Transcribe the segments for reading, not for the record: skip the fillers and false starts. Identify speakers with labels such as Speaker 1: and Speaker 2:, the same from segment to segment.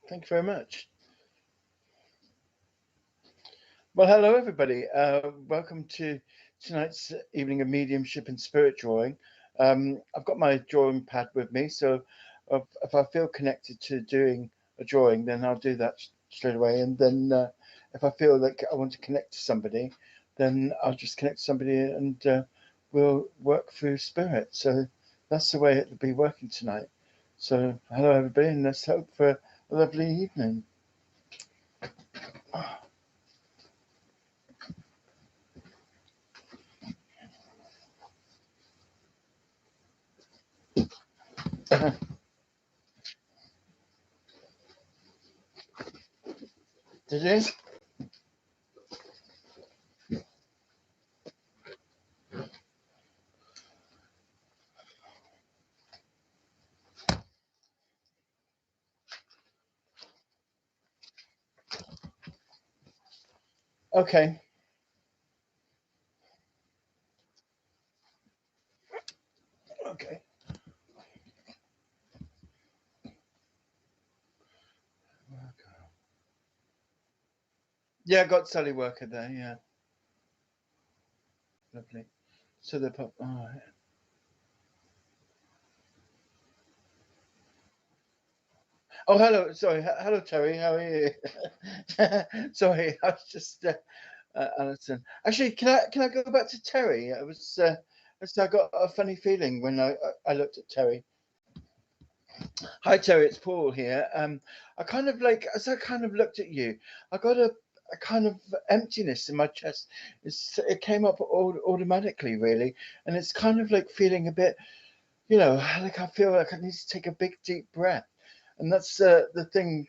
Speaker 1: Thank you very much. Well, hello, everybody. Welcome to tonight's evening of mediumship and spirit drawing. I've got my drawing pad with me, so if I feel connected to doing a drawing, then I'll do that straight away. And then if I feel like I want to connect to somebody, then I'll just connect to somebody and we'll work through spirit. So that's the way it'll be working tonight. So, hello, everybody, and let's hope for a lovely evening. Did you? Okay. Okay. Yeah, I got Sally Worker there. Yeah, lovely. So the pop. Oh, yeah. Oh, hello. Sorry. Hello, Terry. How are you? Sorry, I was just Alison. Actually, can I go back to Terry? I got a funny feeling when I looked at Terry. Hi, Terry. It's Paul here. I kind of like as I kind of looked at you, I got a kind of emptiness in my chest. It came up automatically, really, and it's kind of like feeling a bit. Like I feel like I need to take a big deep breath, and that's the thing.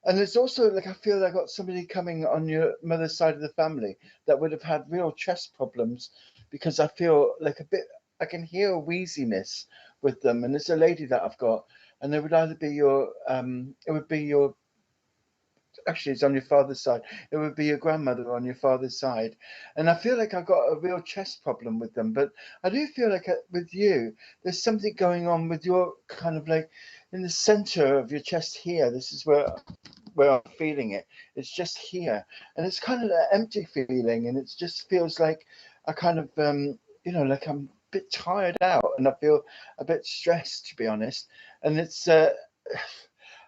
Speaker 1: And it's also like I feel like I got somebody coming on your mother's side of the family that would have had real chest problems because I feel like a bit. I can hear a wheeziness with them, and it's a lady that I've got, and it would either be it would be your actually it's on your father's side. It would be your grandmother on your father's side, and I feel like I've got a real chest problem with them. But I do feel like with you, there's something going on with your kind of like in the center of your chest here. This is where I'm feeling it. It's just here, and it's kind of an empty feeling, and it just feels like I kind of like I'm a bit tired out, and I feel a bit stressed to be honest, and it's.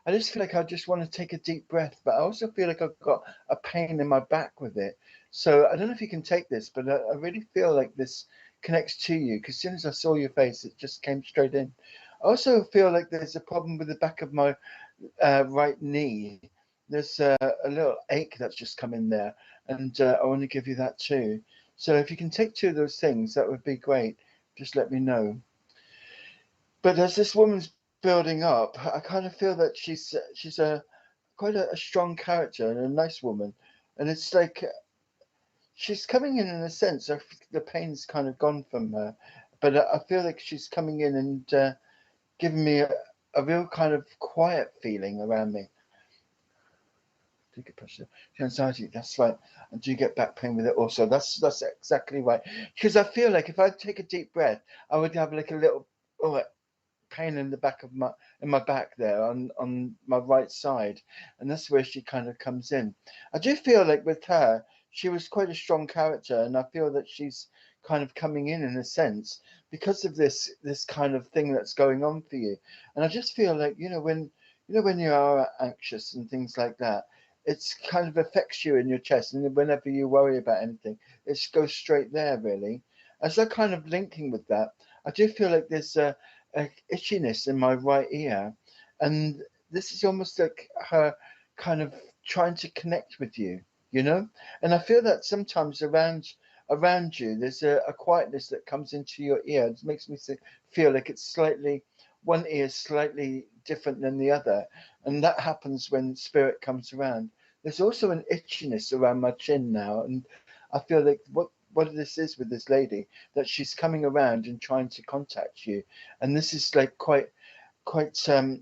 Speaker 1: I just feel like I just want to take a deep breath, but I also feel like I've got a pain in my back with it. So I don't know if you can take this, but I really feel like this connects to you because as soon as I saw your face, it just came straight in. I also feel like there's a problem with the back of my right knee. There's a little ache that's just come in there, and I want to give you that too. So if you can take two of those things, that would be great. Just let me know. But as this woman's building up, I kind of feel that she's a quite a strong character and a nice woman, and it's like she's coming in a sense. The pain's kind of gone from her, but I feel like she's coming in and giving me a real kind of quiet feeling around me. Do get pressure, anxiety. That's right. And do you get back pain with it also? That's exactly right. Because I feel like if I take a deep breath, I would have like a little oh, pain in the back of my back there on my right side, and that's where she kind of comes in. I do feel like with her, she was quite a strong character, and I feel that she's kind of coming in a sense because of this kind of thing that's going on for you. And I just feel like when you are anxious and things like that, it's kind of affects you in your chest, and whenever you worry about anything, it just goes straight there really. As I kind of linking with that, I do feel like there's a itchiness in my right ear, and this is almost like her kind of trying to connect with you. And I feel that sometimes around you there's a quietness that comes into your ear. It makes me feel like it's slightly one ear is slightly different than the other, and that happens when spirit comes around. There's also an itchiness around my chin now, and I feel like what this is with this lady, that she's coming around and trying to contact you, and this is like quite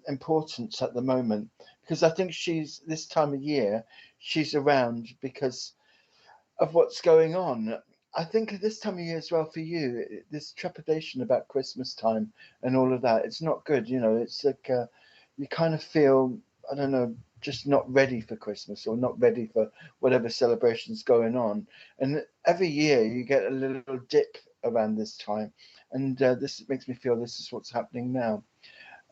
Speaker 1: important at the moment because I think she's this time of year she's around because of what's going on. I think this time of year as well for you, this trepidation about Christmas time and all of that, it's not good. It's like you kind of feel I don't know, just not ready for Christmas or not ready for whatever celebration's going on. And every year you get a little dip around this time, and this makes me feel this is what's happening now.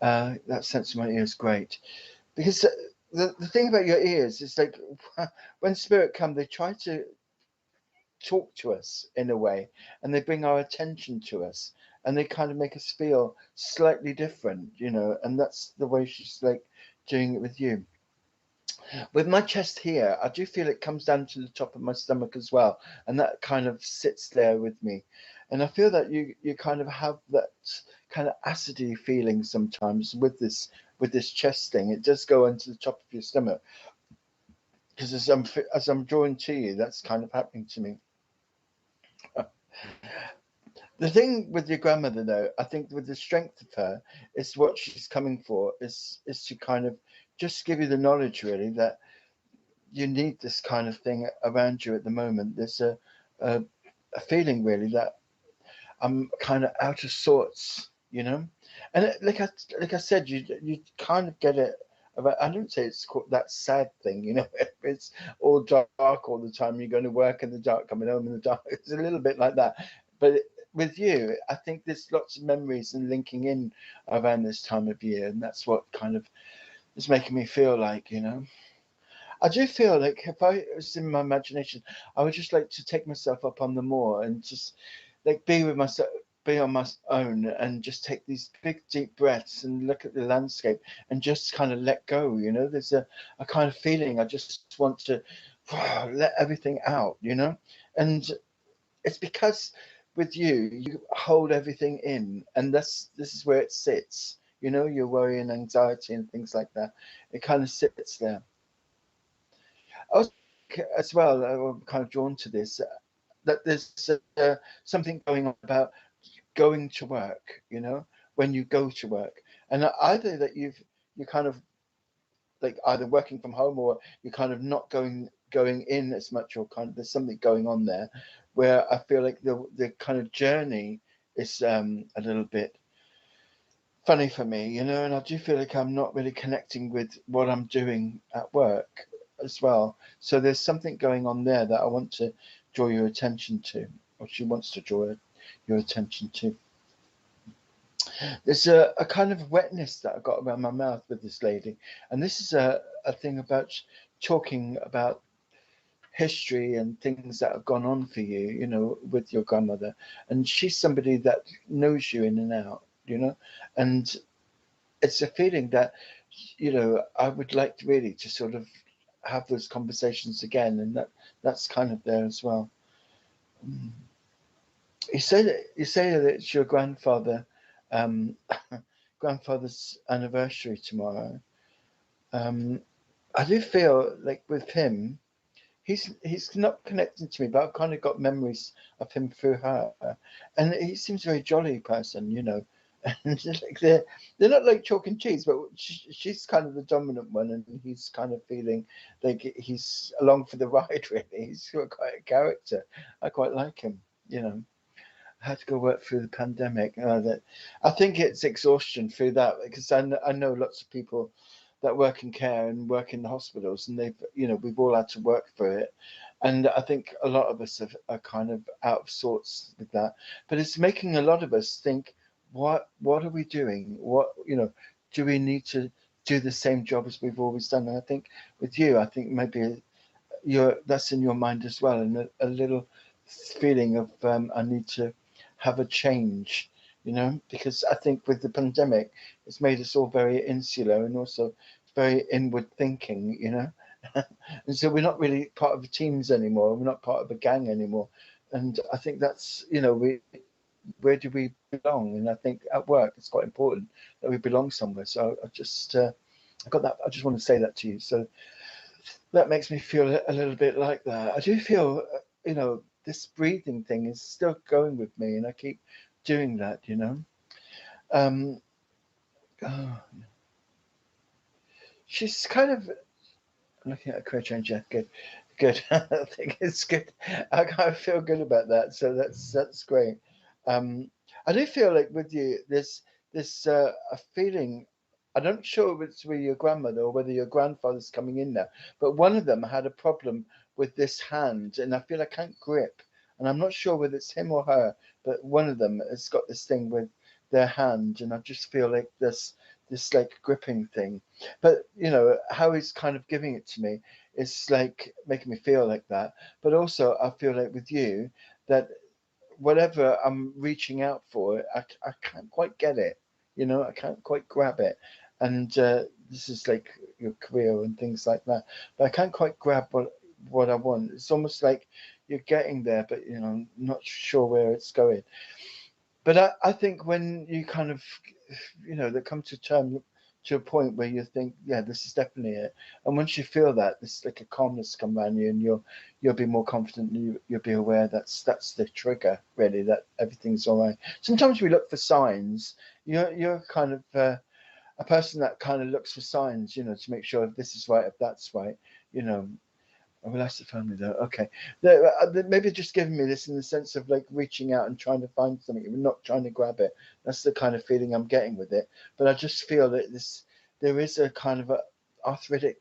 Speaker 1: That sense in my ear is great, because the thing about your ears is like when spirit come, they try to talk to us in a way, and they bring our attention to us, and they kind of make us feel slightly different, and that's the way she's like doing it with you. With my chest here, I do feel it comes down to the top of my stomach as well, and that kind of sits there with me. And I feel that you kind of have that kind of acidy feeling sometimes with this chest thing. It does go into the top of your stomach, because as I'm drawing to you, that's kind of happening to me. The thing with your grandmother, though, I think with the strength of her, is what she's coming for is to kind of just give you the knowledge, really, that you need this kind of thing around you at the moment. There's a, a feeling, really, that I'm kind of out of sorts. And like I said, you kind of get it about. I don't say it's called that sad thing. It's all dark all the time. You're going to work in the dark, coming home in the dark. It's a little bit like that, but with you, I think there's lots of memories and linking in around this time of year, and that's what kind of is making me feel like. I do feel like if I was in my imagination, I would just like to take myself up on the moor and just like be with myself, be on my own, and just take these big deep breaths and look at the landscape and just kind of let go. There's a kind of feeling I just want to let everything out. And it's because with you hold everything in, and this is where it sits. Your worry and anxiety and things like that. It kind of sits there. I was as well. I'm kind of drawn to this. That there's something going on about going to work. When you go to work, and either that you're kind of like either working from home, or you're kind of not going in as much, or kind of there's something going on there, where I feel like the kind of journey is a little bit funny for me, and I do feel like I'm not really connecting with what I'm doing at work as well. So there's something going on there that I want to draw your attention to, or she wants to draw your attention to. There's a kind of wetness that I got around my mouth with this lady, and this is a thing about talking about history and things that have gone on for you, with your grandmother. And she's somebody that knows you in and out. And it's a feeling that, I would like to really to sort of have those conversations again, and that's kind of there as well. Mm. You say that it's your um, grandfather's anniversary tomorrow. Um, I do feel like with him, he's not connecting to me, but I've kind of got memories of him through her, and he seems a very jolly person. And just like they're not like chalk and cheese, but she's kind of the dominant one, and he's kind of feeling like he's along for the ride. Really, he's got quite a character. I quite like him. I had to go work through the pandemic. That I think it's exhaustion through that, because I know lots of people that work in care and work in the hospitals, and we've all had to work through it, and I think a lot of us are kind of out of sorts with that. But it's making a lot of us think, what are we doing? Do we need to do the same job as we've always done? And I think with you, I think maybe that's in your mind as well, and a little feeling of I need to have a change, because I think with the pandemic, it's made us all very insular and also very inward thinking. And so we're not really part of the teams anymore. We're not part of a gang anymore. And I think that's, where do we belong? And I think at work, it's quite important that we belong somewhere. So I got that. I just want to say that to you. So that makes me feel a little bit like that. I do feel, this breathing thing is still going with me, and I keep doing that. Um, oh, she's kind of looking at a career change. Yeah, good, good. I think it's good. I kind of feel good about that. So that's great. I do feel like with you, there's a feeling I'm not sure if it's with your grandmother or whether your grandfather's coming in now, but one of them had a problem with this hand, and I feel I can't grip. And I'm not sure whether it's him or her, but one of them has got this thing with their hand, and I just feel like this like gripping thing. But you know how he's kind of giving it to me is like making me feel like that. But also I feel like with you that whatever I'm reaching out for, I can't quite get it. You know, I can't quite grab it. And this is like your career and things like that. But I can't quite grab what I want. It's almost like you're getting there, but you know, not sure where it's going. But I think when you kind of, you know, that come to term to a point where you think, yeah, this is definitely it. And once you feel that, this like a calmness come around you, and you'll be more confident. You'll be aware that's the trigger really, that everything's all right. Sometimes we look for signs. You're kind of a person that kind of looks for signs, you know, to make sure if this is right, if that's right, you know. I will ask the family though. Okay, maybe just giving me this in the sense of like reaching out and trying to find something, and not trying to grab it. That's the kind of feeling I'm getting with it. But I just feel that there is a kind of a arthritic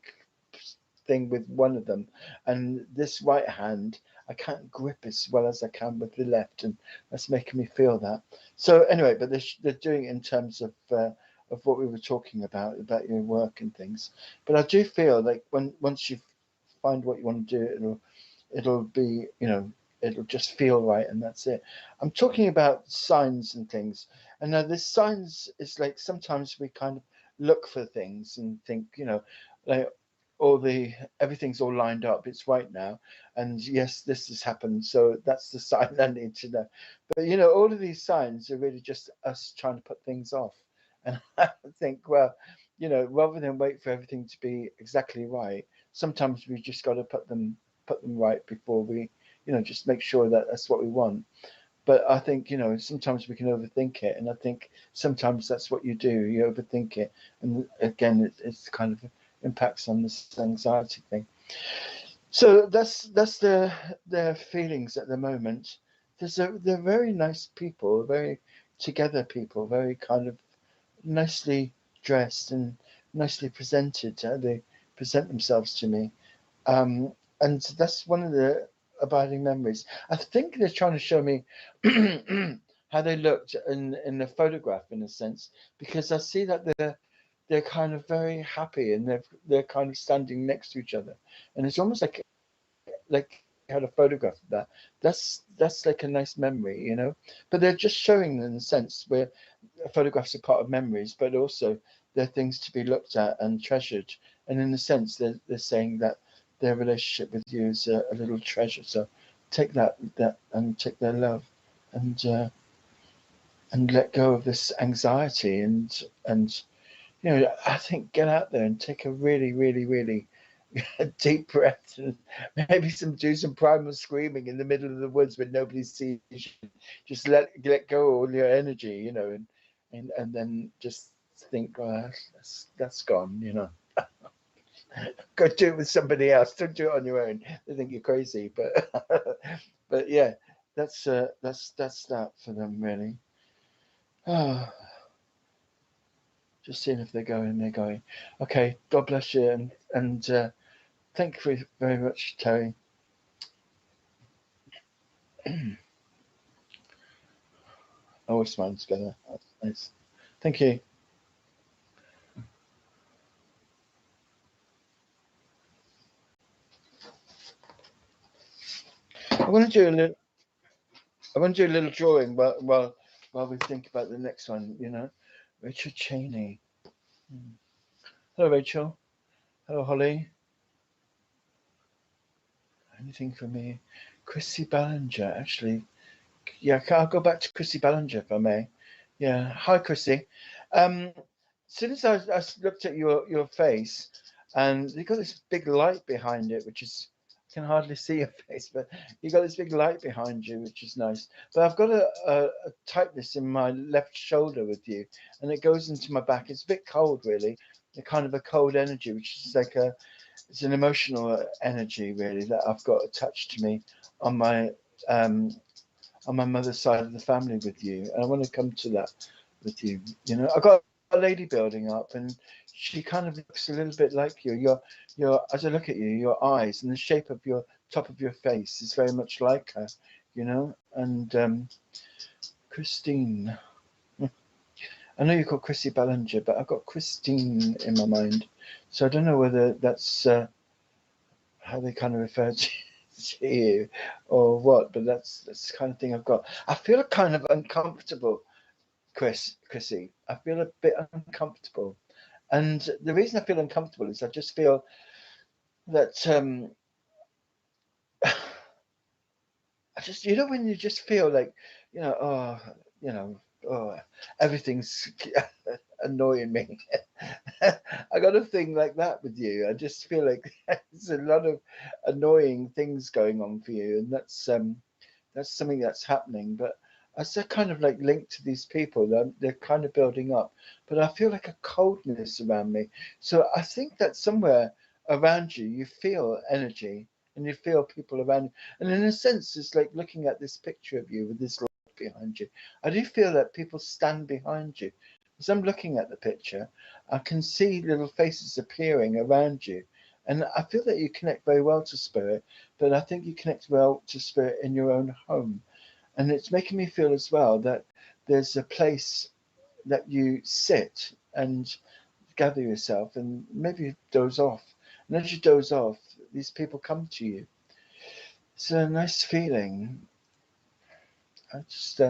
Speaker 1: thing with one of them, and this right hand I can't grip as well as I can with the left, and that's making me feel that. So anyway, but they're doing it in terms of what we were talking about your work and things. But I do feel like once you find what you want to do, it'll be, you know, it'll just feel right, and that's it. I'm talking about signs and things, and now this signs is like sometimes we kind of look for things and think, you know, like all the everything's all lined up, it's right now, and yes, this has happened, so that's the sign I need to know. But you know, all of these signs are really just us trying to put things off, and I think, well, you know, rather than wait for everything to be exactly right, sometimes we just got to put them right before we, you know, just make sure that that's what we want. But I think, you know, sometimes we can overthink it, and I think sometimes that's what you do, you overthink it, and again it's kind of impacts on this anxiety thing. So that's their feelings at the moment. They're very nice people, very together people, very kind of nicely dressed and nicely presented, how they present themselves to me. And that's one of the abiding memories. I think they're trying to show me how they looked in the photograph, in a sense, because I see that they're kind of very happy, and they're kind of standing next to each other, and it's almost like you had a photograph of that. That's like a nice memory, you know. But they're just showing in a sense where photographs are part of memories, but also they're things to be looked at and treasured. And in a sense, they're saying that their relationship with you is a little treasure. So take that and take their love, and let go of this anxiety, and you know, I think get out there and take a really, really, really deep breath, and maybe do some primal screaming in the middle of the woods when nobody sees you. Just let go of all your energy, you know, and then just think, oh, that's gone, you know. Go do it with somebody else. Don't do it on your own. They think you're crazy, but but yeah, that's that for them really. Oh, just seeing if they're going. They're going. Okay. God bless you, and thank you very much, Terry. Always smiling together. That's nice. Thank you. I want to do a little. I want to do a little drawing while we think about the next one. You know, Rachel Cheney. Hmm. Hello, Rachel. Hello, Holly. Anything for me? Chrissy Ballinger. Actually, yeah. I'll go back to Chrissy Ballinger if I may. Yeah. Hi, Chrissy. As soon as I looked at your face, and you got this big light behind it, which is, I can hardly see your face, but you got this big light behind you, which is nice. But I've got a tightness in my left shoulder with you, and it goes into my back. It's a bit cold, really. A kind of a cold energy, which is like it's an emotional energy, really, that I've got attached to me on my um, on my mother's side of the family with you, and I want to come to that with you. You know, I got a lady building up, and she kind of looks a little bit like you. Your as I look at you, your eyes and the shape of your top of your face is very much like her, you know. And Christine, I know you call Chrissy Ballinger, but I've got Christine in my mind, so I don't know whether that's how they kind of refer to you or what, but that's the kind of thing I've got. I feel kind of uncomfortable, Chrissy. I feel a bit uncomfortable. And the reason I feel uncomfortable is I just feel that I just, you know, when you just feel like, you know, oh, you know, oh, everything's annoying me. I got a thing like that with you. I just feel like there's a lot of annoying things going on for you, and that's something that's happening. But as they're kind of like linked to these people, they're kind of building up. But I feel like a coldness around me. So I think that somewhere around you, you feel energy and you feel people around you. And in a sense, it's like looking at this picture of you with this light behind you. I do feel that people stand behind you. As I'm looking at the picture, I can see little faces appearing around you. And I feel that you connect very well to spirit, but I think you connect well to spirit in your own home. And it's making me feel as well that there's a place that you sit and gather yourself and maybe doze off. And as you doze off, these people come to you. It's a nice feeling. I just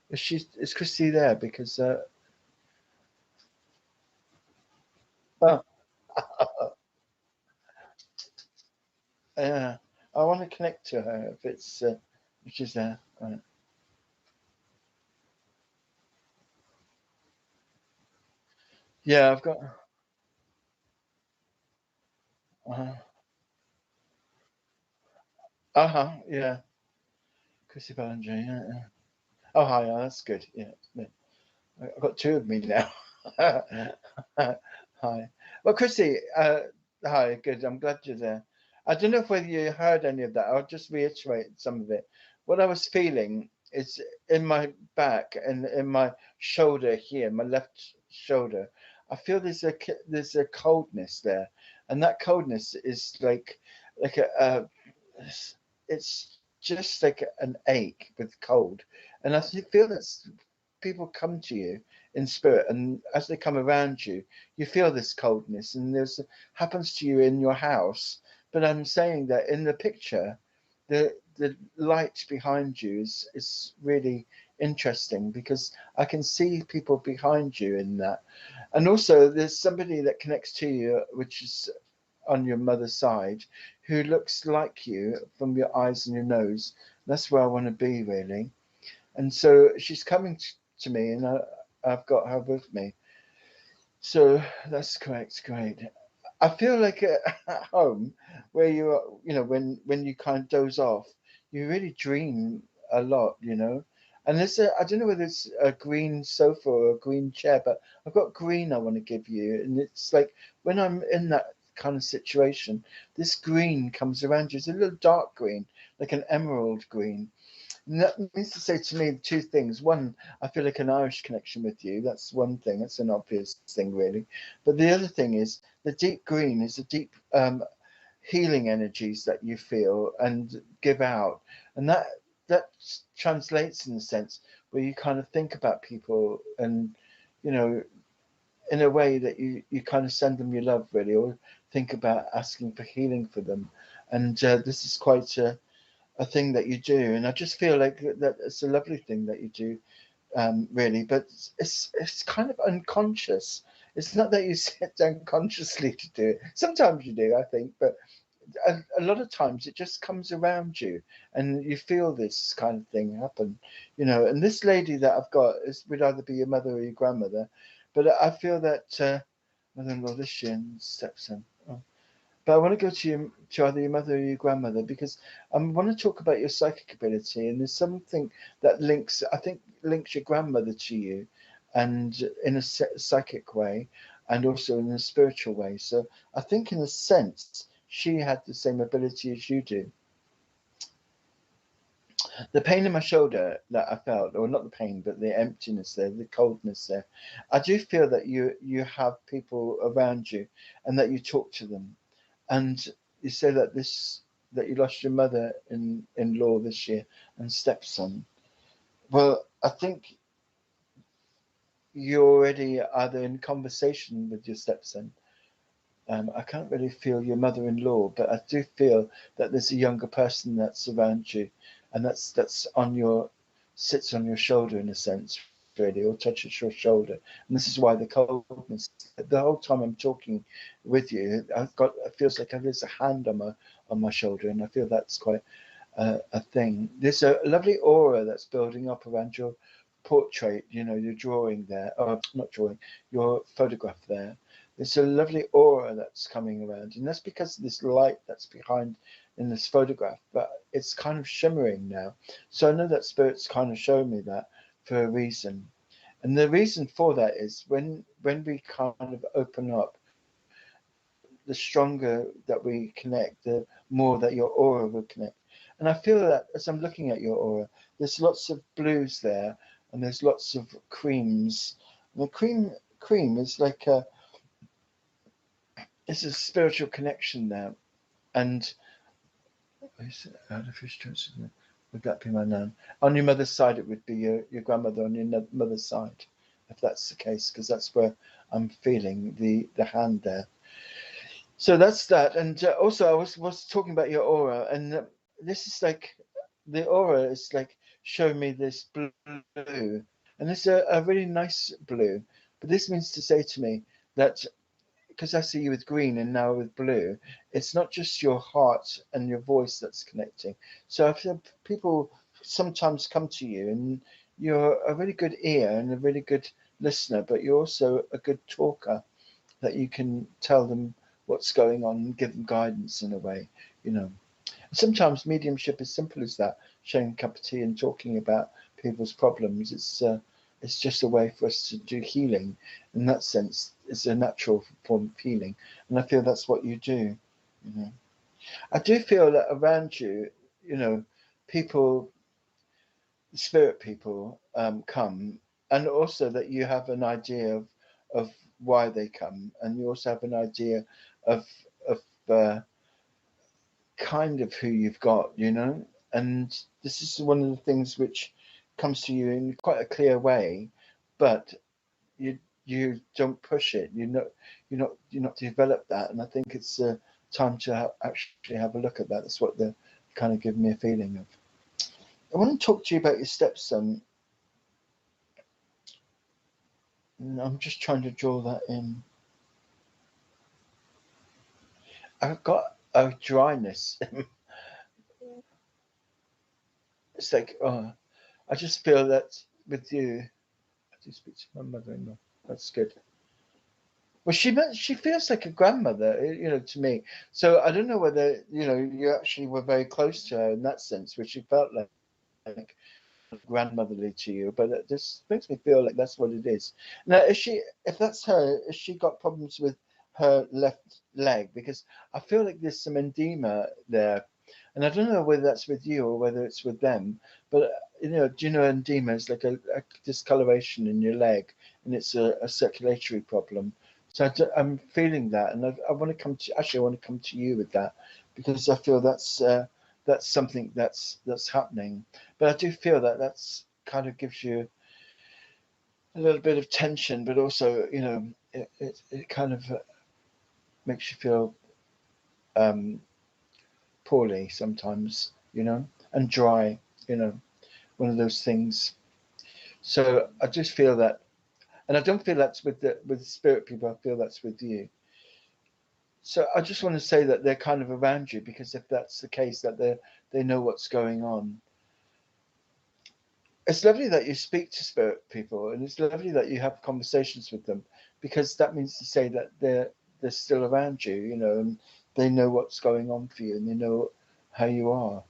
Speaker 1: is Christy there? Because oh, yeah, I want to connect to her if it's if she's there. Right. Yeah, I've got. Uh huh. Yeah, Christy Ballinger. Yeah, yeah. Oh, hi. Yeah, that's good. Yeah, yeah. I've got two of me now. Hi. Well, Chrissy, hi. Good. I'm glad you're there. I don't know whether you heard any of that. I'll just reiterate some of it. What I was feeling is in my back and in my shoulder here, my left shoulder. I feel there's a coldness there, and that coldness is like it's just like an ache with cold, and feel that people come to you in spirit, and as they come around you, you feel this coldness, and there's happens to you in your house. But I'm saying that in the picture, the light behind you is really interesting because I can see people behind you in that, and also there's somebody that connects to you, which is on your mother's side, who looks like you from your eyes and your nose. That's where I want to be, really. And so she's coming to me, and I've got her with me. So that's correct. Great. I feel like at home, where you are, you know, when you kind of doze off, you really dream a lot, you know. And I don't know whether it's a green sofa or a green chair, but I've got green I want to give you. And it's like when I'm in that kind of situation, this green comes around you. It's a little dark green, like an emerald green. And that means to say to me two things. One, I feel like an Irish connection with you. That's one thing. That's an obvious thing, really. But the other thing is the deep green is the deep healing energies that you feel and give out, and that translates in a sense where you kind of think about people, and you know, in a way that you kind of send them your love, really, or think about asking for healing for them. And this is quite a thing that you do, and I just feel like that it's a lovely thing that you do, really. But it's kind of unconscious. It's not that you sit down consciously to do it. Sometimes you do, I think, but a lot of times it just comes around you, and you feel this kind of thing happen, you know. And this lady that I've got would either be your mother or your grandmother, but I feel that mother-in-law, this year and stepson. Oh. But I want to go to either your mother or your grandmother because I want to talk about your psychic ability. And there's something that I think, links your grandmother to you, and in a psychic way, and also in a spiritual way. So I think, in a sense, she had the same ability as you do. The pain in my shoulder that I felt, or not the pain, but the emptiness there, the coldness there. I do feel that you have people around you, and that you talk to them, and you say that you lost your mother in law this year and stepson. Well, I think you're already either in conversation with your stepson. I can't really feel your mother-in-law, but I do feel that there's a younger person that's around you, and that's on your sits on your shoulder in a sense, really, or touches your shoulder. And this is why the coldness. The whole time I'm talking with you, it feels like there's a hand on my shoulder, and I feel that's quite a thing. There's a lovely aura that's building up around your portrait. You know, your drawing there, or not drawing, your photograph there. There's a lovely aura that's coming around, and that's because of this light that's behind in this photograph, but it's kind of shimmering now. So I know that spirit's kind of showing me that for a reason. And the reason for that is when we kind of open up, the stronger that we connect, the more that your aura will connect. And I feel that as I'm looking at your aura, there's lots of blues there, and there's lots of creams. And the cream is like it's a spiritual connection there. And would that be my nan? On your mother's side, it would be your grandmother on your mother's side, if that's the case, because that's where I'm feeling the hand there. So that's that. And also, I was talking about your aura, and this is like the aura is like showing me this blue, and it's a really nice blue. But this means to say to me that because I see you with green and now with blue, it's not just your heart and your voice that's connecting. So I've had people sometimes come to you, and you're a really good ear and a really good listener, but you're also a good talker, that you can tell them what's going on and give them guidance in a way, you know. Sometimes mediumship is simple as that, sharing a cup of tea and talking about people's problems. It's just a way for us to do healing. In that sense, it's a natural form of healing, and I feel that's what you do. You know, I do feel that around you, you know, people, spirit people, come, and also that you have an idea of why they come, and you also have an idea of of uh, kind of who you've got, you know. And this is one of the things which comes to you in quite a clear way, but you don't push it. You're not developed that, and I think it's time to actually have a look at that. That's what the kind of give me a feeling of. I want to talk to you about your stepson. I'm just trying to draw that in. I've got a dryness. It's like, oh, I just feel that with you. I do speak to my mother-in-law. That's good. Well, she feels like a grandmother, you know, to me. So I don't know whether you actually were very close to her in that sense, where she felt like grandmotherly to you. But it just makes me feel like that's what it is. Now, if that's her, has she got problems with her left leg? Because I feel like there's some edema there, and I don't know whether that's with you or whether it's with them. But do you know edema is like a discoloration in your leg, and it's a circulatory problem. So I'm feeling that, and I want to I want to come to you with that, because I feel that's something that's happening. But I do feel that that's kind of gives you a little bit of tension, but also it kind of makes you feel um, poorly sometimes, and dry, one of those things. So I just feel that, and I don't feel that's with the spirit people. I feel that's with you. So I just want to say that they're kind of around you, because if that's the case, that they know what's going on. It's lovely that you speak to spirit people, and it's lovely that you have conversations with them, because that means to say that they're still around you, and they know what's going on for you, and they know how you are.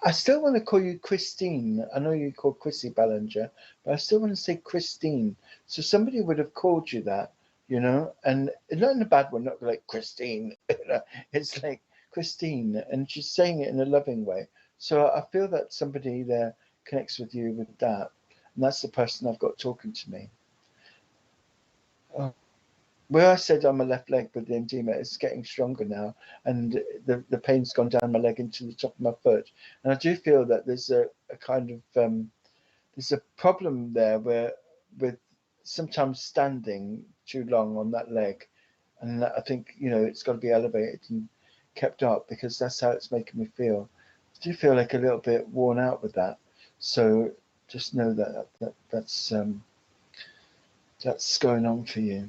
Speaker 1: I still want to call you Christine. I know you call Chrissy Ballinger, but I still want to say Christine. So somebody would have called you that, and not in a bad one, not like Christine. It's like Christine, and she's saying it in a loving way. So I feel that somebody there connects with you with that, and that's the person I've got talking to me. Oh. Where I said on my left leg with the edema, it's getting stronger now, and the pain's gone down my leg into the top of my foot, and I do feel that there's a kind of there's a problem there where with sometimes standing too long on that leg, and I think it's got to be elevated and kept up because that's how it's making me feel. I do feel like a little bit worn out with that, so just know that's going on for you.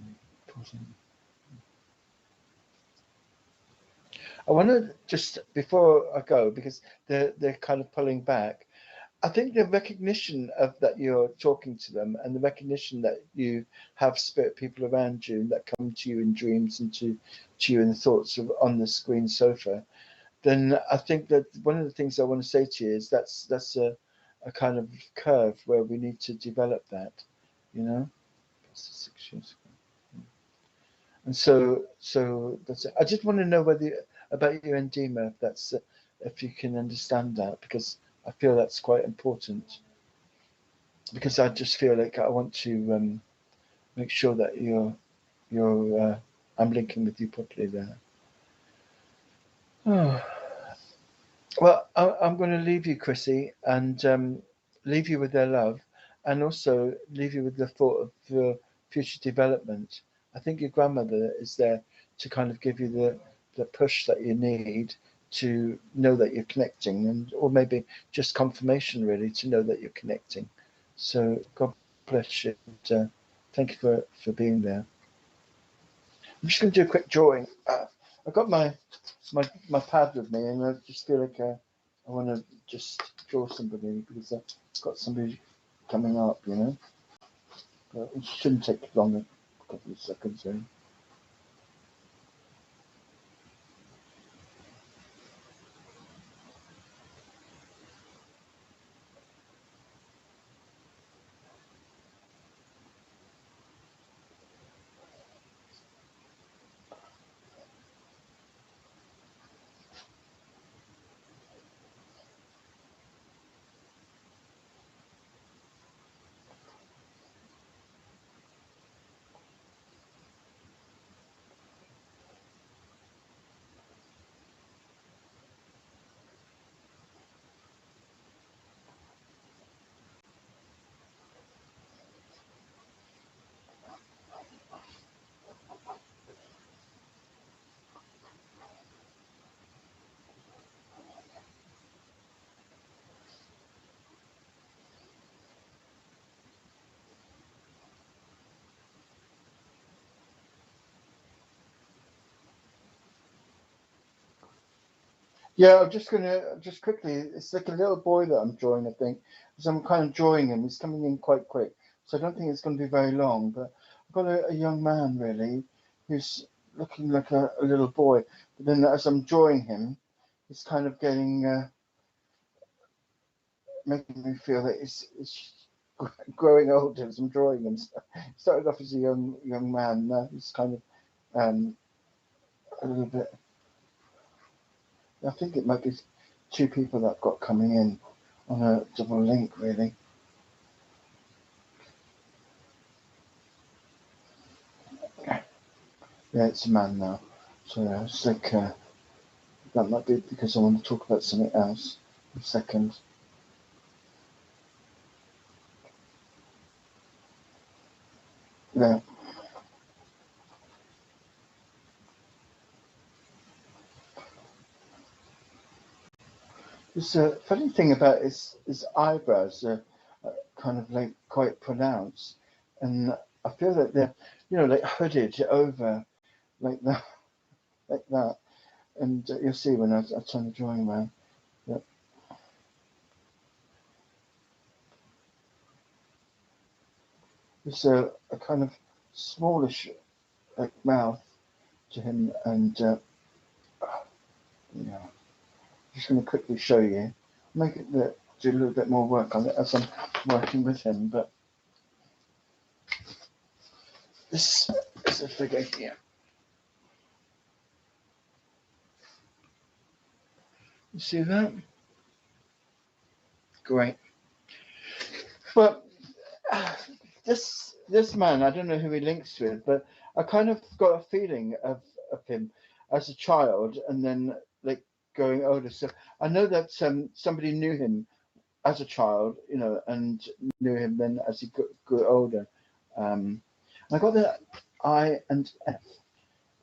Speaker 1: I want to just before I go because they're kind of pulling back. I think the recognition of that you're talking to them and the recognition that you have spirit people around you that come to you in dreams and to you in thoughts of on the screen sofa, then I think that one of the things I want to say to you is that's a kind of curve where we need to develop that, you know. That's 6 years ago. And so that's it. I just want to know whether about your endema, if that's if you can understand that, because I feel that's quite important. Because I just feel like I want to make sure that I'm linking with you properly there. Oh. Well, I'm going to leave you, Chrissy, and leave you with their love, and also leave you with the thought of your future development. I think your grandmother is there to kind of give you the push that you need to know that you're connecting, and or maybe just confirmation really to know that you're connecting. So God bless you. And, thank you for being there. I'm just going to do a quick drawing. I've got my pad with me, and I just feel like I want to just draw somebody because I've got somebody coming up, But it shouldn't take long, a couple of seconds. Really. Yeah, I'm just gonna just quickly. It's like a little boy that I'm drawing. I think because I'm kind of drawing him. He's coming in quite quick, so I don't think it's going to be very long. But I've got a young man really who's looking like a little boy. But then as I'm drawing him, he's kind of getting making me feel that it's growing older as I'm drawing him. So started off as a young man. Now he's kind of a little bit. I think it might be two people that I've got coming in on a double link, really. Yeah, it's a man now. So yeah, it's like that might be because I want to talk about something else. A second. Yeah. There's a funny thing about his eyebrows are kind of like quite pronounced, and I feel that they're like hooded over like that, like that. And you'll see when I turn the drawing around. Yeah. There's a kind of smallish like mouth to him, and yeah. Just going to quickly show you. Make it do a little bit more work on it as I'm working with him, but this is a figure here. You see that? Great. But this man, I don't know who he links with, but I kind of got a feeling of him as a child, and then like growing older. So I know that somebody knew him as a child, and knew him then as he grew older. Um, I got the I and F.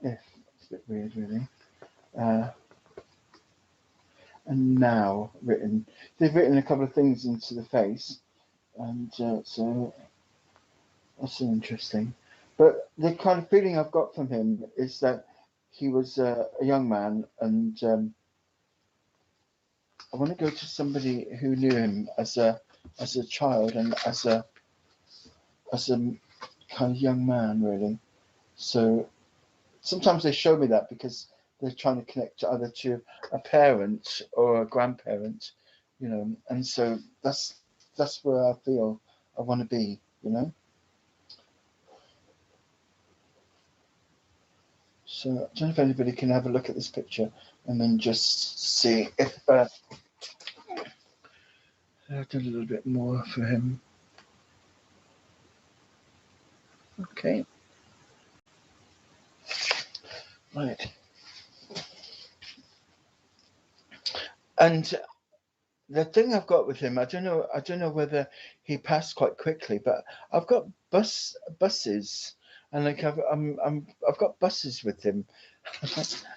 Speaker 1: If it's a bit weird, really. Uh, and now written. They've written a couple of things into the face, and so that's interesting. But the kind of feeling I've got from him is that he was a young man, and I want to go to somebody who knew him as a child and as a kind of young man, really. So sometimes they show me that because they're trying to connect either to a parent or a grandparent, and so that's where I feel I want to be. So I don't know if anybody can have a look at this picture and then just see if I'll do a little bit more for him. Okay. Right. And the thing I've got with him, I don't know whether he passed quite quickly, but I've got buses, and like I've got buses with him,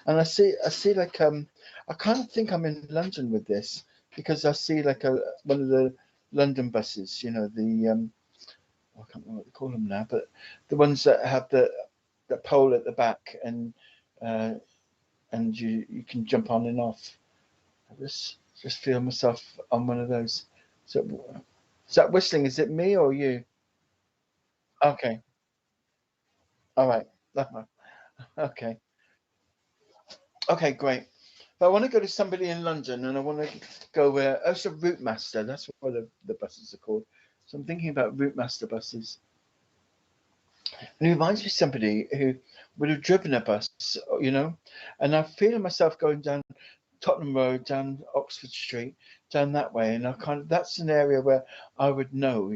Speaker 1: and I see like I kind of think I'm in London with this because I see like one of the London buses, the I can't remember what they call them now, but the ones that have the pole at the back, uh, and you can jump on and off. I just feel myself on one of those. So is that whistling? Is it me or you? Okay. All right. Okay. Okay, great. But I want to go to somebody in London, and I want to go where it's a Route Master. That's what the buses are called. So I'm thinking about Route Master buses. And it reminds me of somebody who would have driven a bus, and I feel myself going down Tottenham Road, down Oxford Street, down that way, and that's an area where I would know.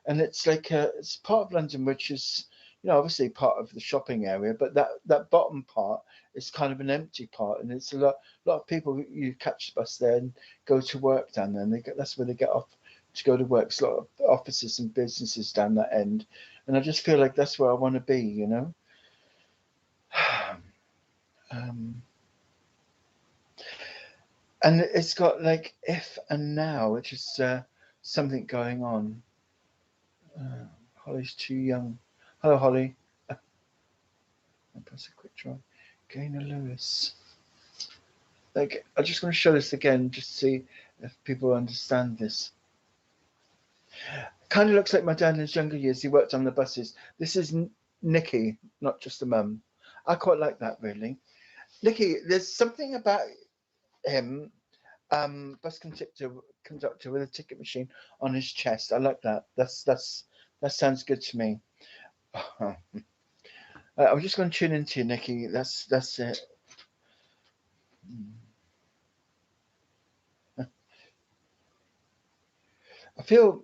Speaker 1: And it's like it's part of London which is obviously part of the shopping area, but that bottom part is kind of an empty part, and it's a lot of people you catch the bus there and go to work down there, and that's where they get off to go to work. It's a lot of offices and businesses down that end, and I just feel like that's where I want to be. um, and it's got like if and now, which is something going on. Uh, Holly's too young. Hello, Holly. Press a quick try. Gaynor Lewis. Like, I just want to show this again, just to see if people understand this. Kind of looks like my dad in his younger years. He worked on the buses. This is Nikki, not just a mum. I quite like that, really. Nikki, there's something about him, bus conductor with a ticket machine on his chest. I like that. That sounds good to me. I'm just going to tune into you, Nikki. That's it. I feel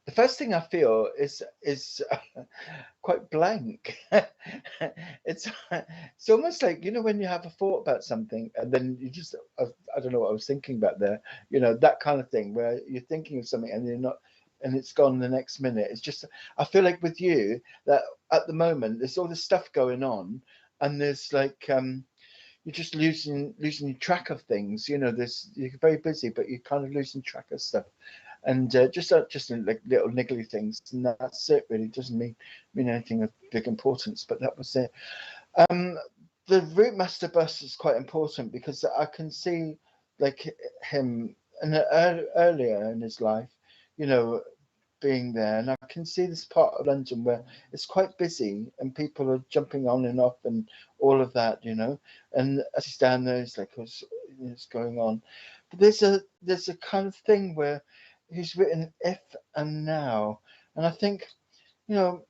Speaker 1: the first thing I feel is quite blank. It's almost like when you have a thought about something and then you just I don't know what I was thinking about there. That kind of thing where you're thinking of something and you're not, and it's gone the next minute. It's just I feel like with you that at the moment there's all this stuff going on, and there's like you're just losing track of things. There's you're very busy, but you're kind of losing track of stuff, and just in like little niggly things, and that's it. Really, it doesn't mean anything of big importance, but that was it. Um, the Route Master bus is quite important because I can see like him and earlier in his life, you know, being there, and I can see this part of London where it's quite busy and people are jumping on and off and all of that. And as he's down there, it's like it's going on. But there's a kind of thing where he's written if and now, and I think you know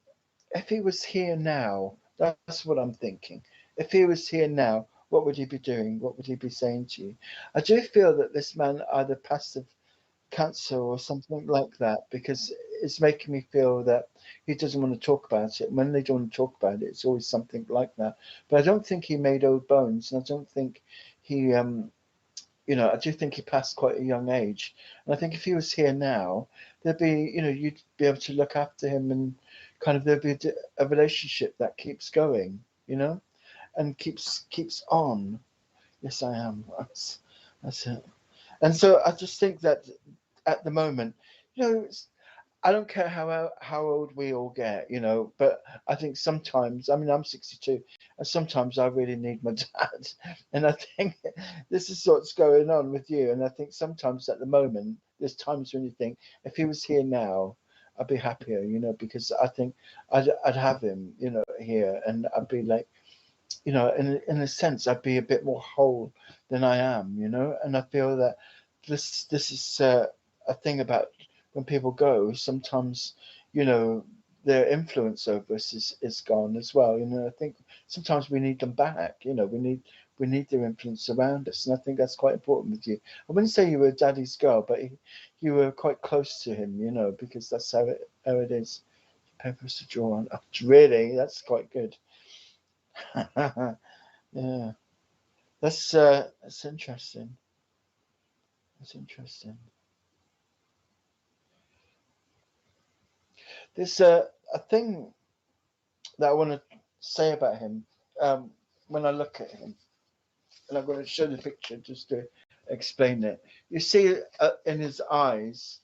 Speaker 1: if he was here now, that's what I'm thinking. If he was here now, what would he be doing? What would he be saying to you? I do feel that this man either passed cancer or something like that, because it's making me feel that he doesn't want to talk about it. When they don't want to talk about it, it's always something like that. But I don't think he made old bones, and I don't think he, I do think he passed quite a young age. And I think if he was here now, there'd be, you'd be able to look after him, and kind of there'd be a relationship that keeps going, and keeps on. Yes, I am. That's it. And so I just think that at the moment, I don't care how old we all get, but I think sometimes, I mean, I'm 62, and sometimes I really need my dad. And I think this is what's going on with you. And I think sometimes at the moment, there's times when you think, if he was here now, I'd be happier, because I think I'd have him, here, and I'd be like, in a sense, I'd be a bit more whole than I am, and I feel that this is a thing about when people go. Sometimes, their influence over us is gone as well. I think sometimes we need them back. We need their influence around us, and I think that's quite important with you. I wouldn't say you were daddy's girl, but you were quite close to him, because that's how it is. Papers to draw on. Oh, really, that's quite good. Yeah, that's interesting. That's interesting. There's a thing that I want to say about him, um, when I look at him, and I'm going to show the picture just to explain it. You see in his eyes,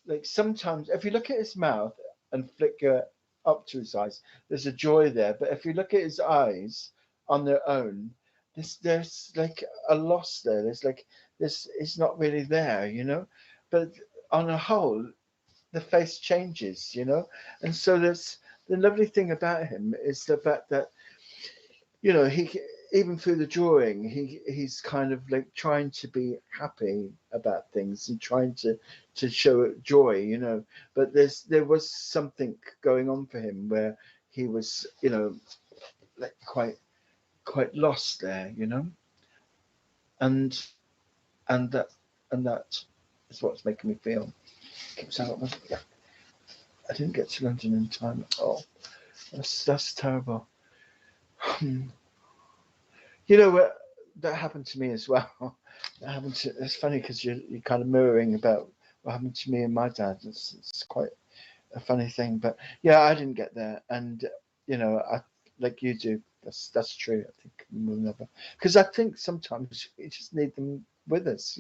Speaker 1: like sometimes if you look at his mouth and flicker up to his eyes, there's a joy there. But if you look at his eyes on their own, there's like a loss there. There's like this. It's not really there, But on a whole, the face changes, And so there's the lovely thing about him is the fact that he, even through the drawing, he's kind of like trying to be happy about things and trying to show joy, But there was something going on for him where he was, like quite lost there, and and that and that is what's making me feel. Keeps out. I didn't get to London in time. Oh, that's terrible. What that happened to me as well. That happened to. It's funny because you're kind of mirroring about what happened to me and my dad. It's quite a funny thing, but yeah, I didn't get there, and I like you do. That's true. I think we'll never, because I think sometimes we just need them with us,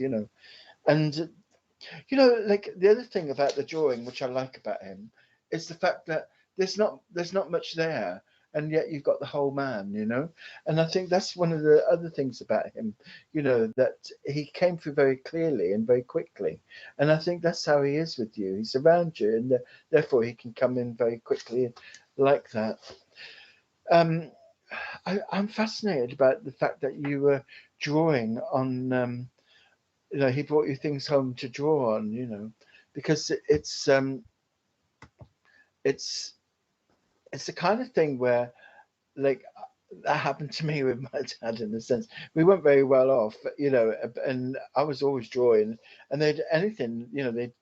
Speaker 1: and like the other thing about the drawing, which I like about him, is the fact that there's not much there, and yet you've got the whole man, And I think that's one of the other things about him, that he came through very clearly and very quickly, and I think that's how he is with you. He's around you, and therefore he can come in very quickly, like that. Um, I'm fascinated about the fact that you were drawing on. He brought you things home to draw on, because it's it's the kind of thing where, like, that happened to me with my dad, in the sense we weren't very well off, and I was always drawing, and they'd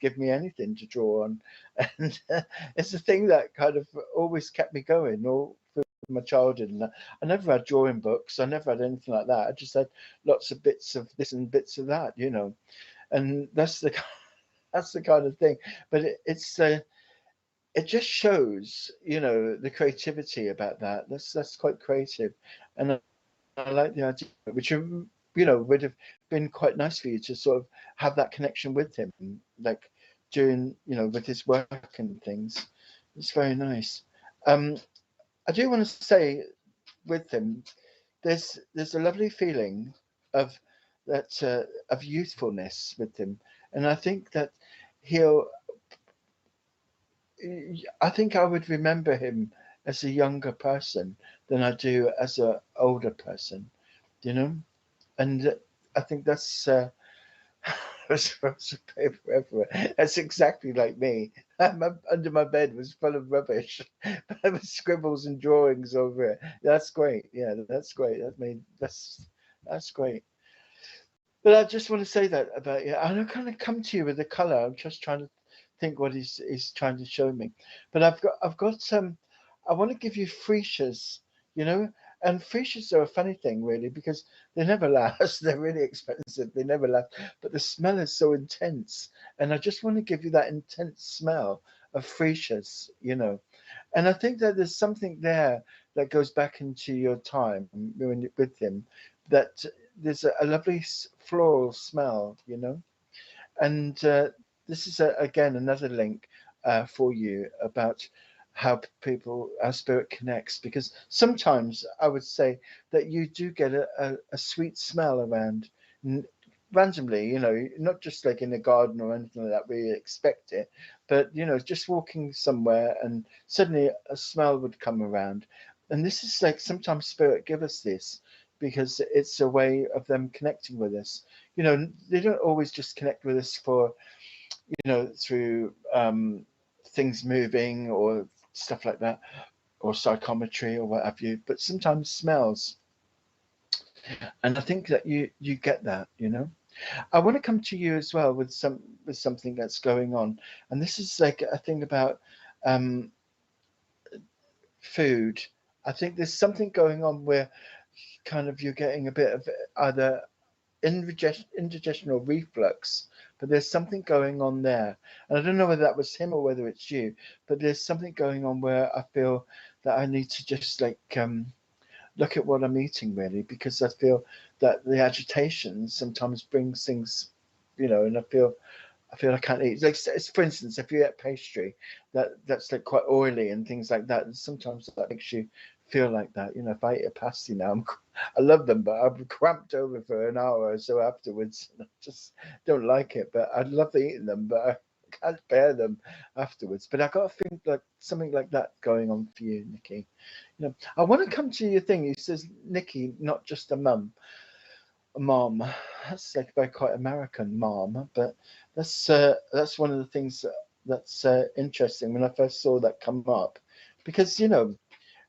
Speaker 1: give me anything to draw on, and it's the thing that kind of always kept me going all through my childhood. And I never had drawing books, I never had anything like that. I just had lots of bits of this and bits of that, and that's the kind of thing. But it just shows, the creativity about that. That's quite creative, and I like the idea, which would have been quite nice for you to sort of have that connection with him, like doing, with his work and things. It's very nice. Um, I do want to say with him, there's a lovely feeling of that of youthfulness with him, and I think that he'll I think I would remember him as a younger person than I do as a older person, you know. And I think that's of paper everywhere. That's exactly like me. Under my bed was full of rubbish, with scribbles and drawings over it. That's great. Yeah, that's great. That's That's great. But I just want to say that about you. I'm not going to come to you with the color. I'm just trying to think what he's trying to show me. But I've got some. I want to give you freesias, you know. And freesias are a funny thing, really, because they never last. They're really expensive. They never last. But the smell is so intense, and I just want to give you that intense smell of freesias, you know. And I think that there's something there that goes back into your time when you're with him, that there's a lovely floral smell, you know. And this is again another link for you about how people, our spirit connects, because sometimes I would say that you do get a sweet smell around randomly, you know, not just like in a garden or anything like that where you expect it, but you know, just walking somewhere and suddenly a smell would come around. And this is like sometimes spirit give us this because it's a way of them connecting with us. You know, they don't always just connect with us for, you know, through things moving or stuff like that, or psychometry or what have you, but sometimes smells. And I think that you get that, you know. I want to come to you as well with something that's going on, and this is like a thing about um, food. I think there's something going on where kind of you're getting a bit of either indigestion or reflux, but there's something going on there. And I don't know whether that was him or whether it's you, but there's something going on where I feel that I need to just like look at what I'm eating really, because I feel that the agitation sometimes brings things, you know, and I feel I can't eat. Like for instance, if you eat pastry, that's like quite oily and things like that, and sometimes that makes you feel like that. You know, if I eat a pasty now, I love them, but I'm cramped over for an hour or so afterwards. I just don't like it. But I love eating them, but I can't bear them afterwards. But I got to think like something like that going on for you, Nikki. You know, I want to come to your thing. He says, Nikki, not just a mom. That's like very quite American, mom. But that's one of the things that's interesting when I first saw that come up, because you know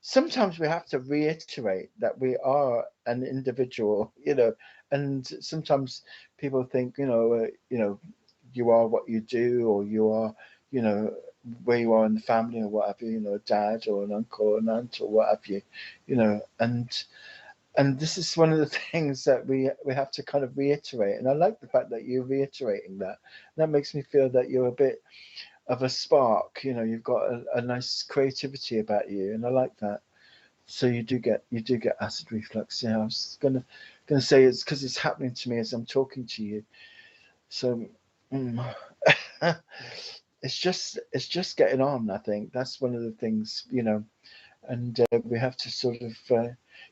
Speaker 1: sometimes we have to reiterate that we are an individual, you know, and sometimes people think, you are what you do, or you are, you know, where you are in the family or what have you, you know, a dad or an uncle or an aunt or what have you, you know, and this is one of the things that we have to kind of reiterate. And I like the fact that you're reiterating that. That makes me feel that you're a bit of a spark. You know, you've got a nice creativity about you, and I like that. So you do get acid reflux. Yeah, I was gonna say it's because it's happening to me as I'm talking to you. So mm, it's just getting on. I think that's one of the things, you know, and we have to sort of,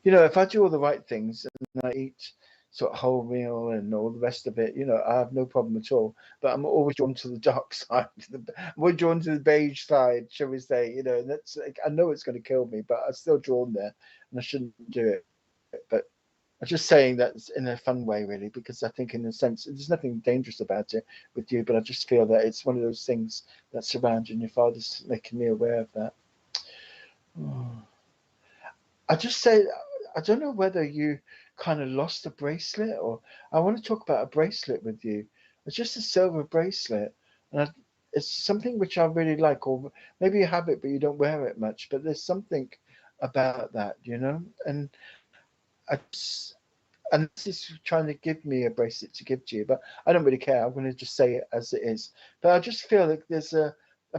Speaker 1: if I do all the right things and I eat sort of whole meal and all the rest of it, you know, I have no problem at all. But I'm always drawn to the dark side. I'm always drawn to the beige side, shall we say? You know, and that's like, I know it's going to kill me, but I'm still drawn there, and I shouldn't do it. But I'm just saying that in a fun way, really, because I think, in a sense, there's nothing dangerous about it with you. But I just feel that it's one of those things that's around, and your father's making me aware of that. Oh. I just say, I don't know whether you kind of lost a bracelet, or I want to talk about a bracelet with you. It's just a silver bracelet, and it's something which I really like, or maybe you have it but you don't wear it much. But there's something about that, you know. And I just, and this is trying to give me a bracelet to give to you, but I don't really care. I'm going to just say it as it is. But I just feel like there's a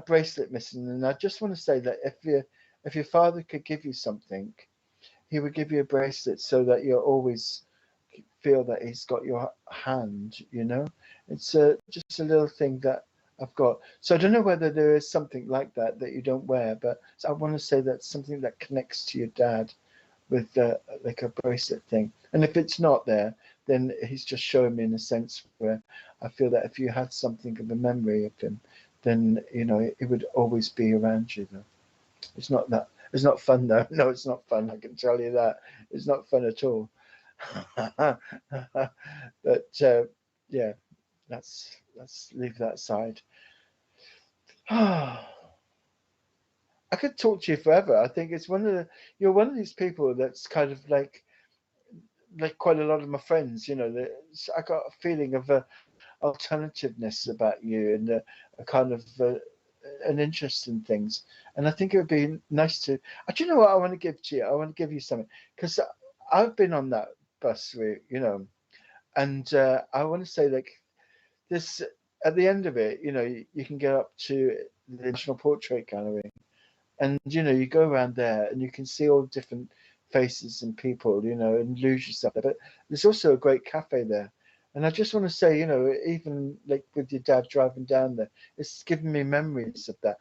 Speaker 1: bracelet missing, and I just want to say that if your father could give you something, he would give you a bracelet so that you always feel that he's got your hand, you know. It's just a little thing that I've got. So I don't know whether there is something like that you don't wear, but I want to say that's something that connects to your dad with like a bracelet thing. And if it's not there, then he's just showing me in a sense where I feel that if you had something of a memory of him, then you know it would always be around you. Though it's not that. It's not fun though. No, it's not fun. I can tell you that. It's not fun at all. But yeah, let's leave that aside. I could talk to you forever. I think it's you're one of these people that's kind of like like quite a lot of my friends, I got a feeling of a alternativeness about you and a kind of an interest in things. And I think it would be nice to. Do you know what I want to give to you? I want to give you something because I've been on that bus route, and I want to say like this at the end of it, you can get up to the National Portrait Gallery, and you go around there and you can see all different faces and people, and lose yourself there. But there's also a great cafe there. And I just want to say, even like with your dad driving down there, it's given me memories of that.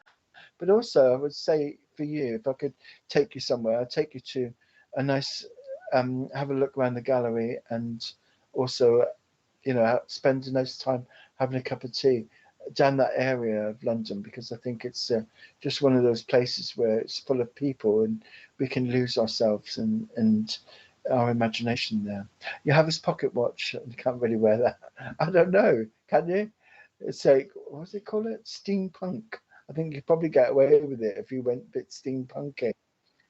Speaker 1: But also, I would say for you, if I could take you somewhere, I'd take you to a nice, have a look around the gallery, and also, spend a nice time having a cup of tea down that area of London, because I think it's just one of those places where it's full of people and we can lose ourselves and our imagination there. You have his pocket watch. You can't really wear that. I don't know. Can you? It's like, what's it called? It steampunk. I think you'd probably get away with it if you went a bit steampunky.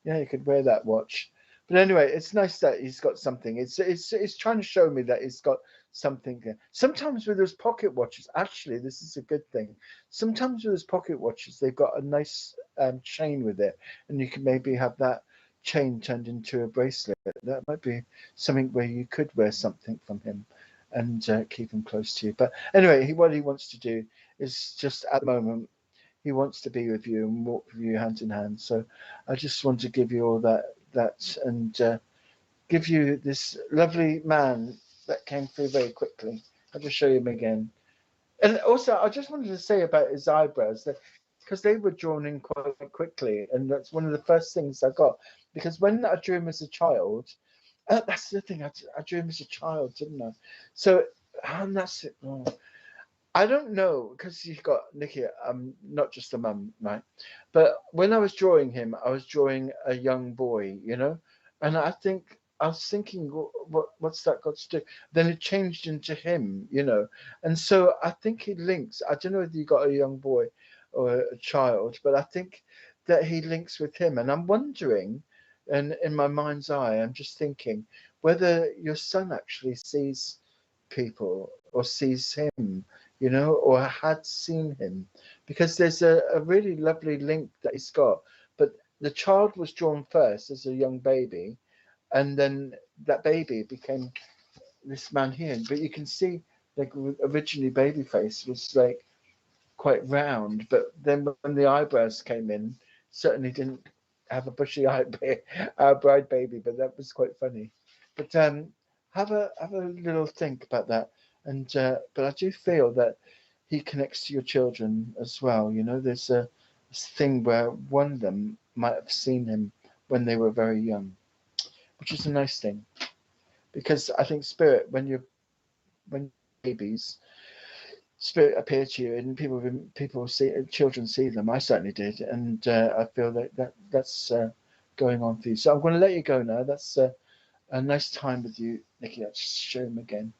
Speaker 1: Yeah, you could wear that watch. But anyway, it's nice that he's got something. It's trying to show me that he's got something there. Sometimes with those pocket watches, actually, this is a good thing. Sometimes with those pocket watches, they've got a nice chain with it, and you can maybe have that chain turned into a bracelet. That might be something where you could wear something from him and keep him close to you. But anyway, what he wants to do is just at the moment he wants to be with you and walk with you hand in hand. So I just want to give you all that and give you this lovely man that came through very quickly. I'll just show you him again. And also, I just wanted to say about his eyebrows that because they were drawn in quite quickly, and that's one of the first things I got. Because when I drew him as a child, that's the thing. I drew him as a child, didn't I? So, and that's it. Oh, I don't know because you've got Nikki. Not just a mum, right? But when I was drawing him, I was drawing a young boy, and I think I was thinking, what's that got to do? Then it changed into him, and so I think he links. I don't know whether you got a young boy or a child, but I think that he links with him, and I'm wondering, and in my mind's eye, I'm just thinking whether your son actually sees people or sees him, or had seen him, because there's a really lovely link that he's got. But the child was drawn first as a young baby, and then that baby became this man here. But you can see, like originally, Babyface was like quite round, but then when the eyebrows came in, certainly didn't have a bushy eyebrow baby, but that was quite funny. But have a little think about that, and but I do feel that he connects to your children as well. There's this thing where one of them might have seen him when they were very young, which is a nice thing, because I think spirit when babies spirit appear to you, and people see children see them. I certainly did, and I feel that's going on for you. So I'm going to let you go now. That's a nice time with you, Nikki. I'll just show him again.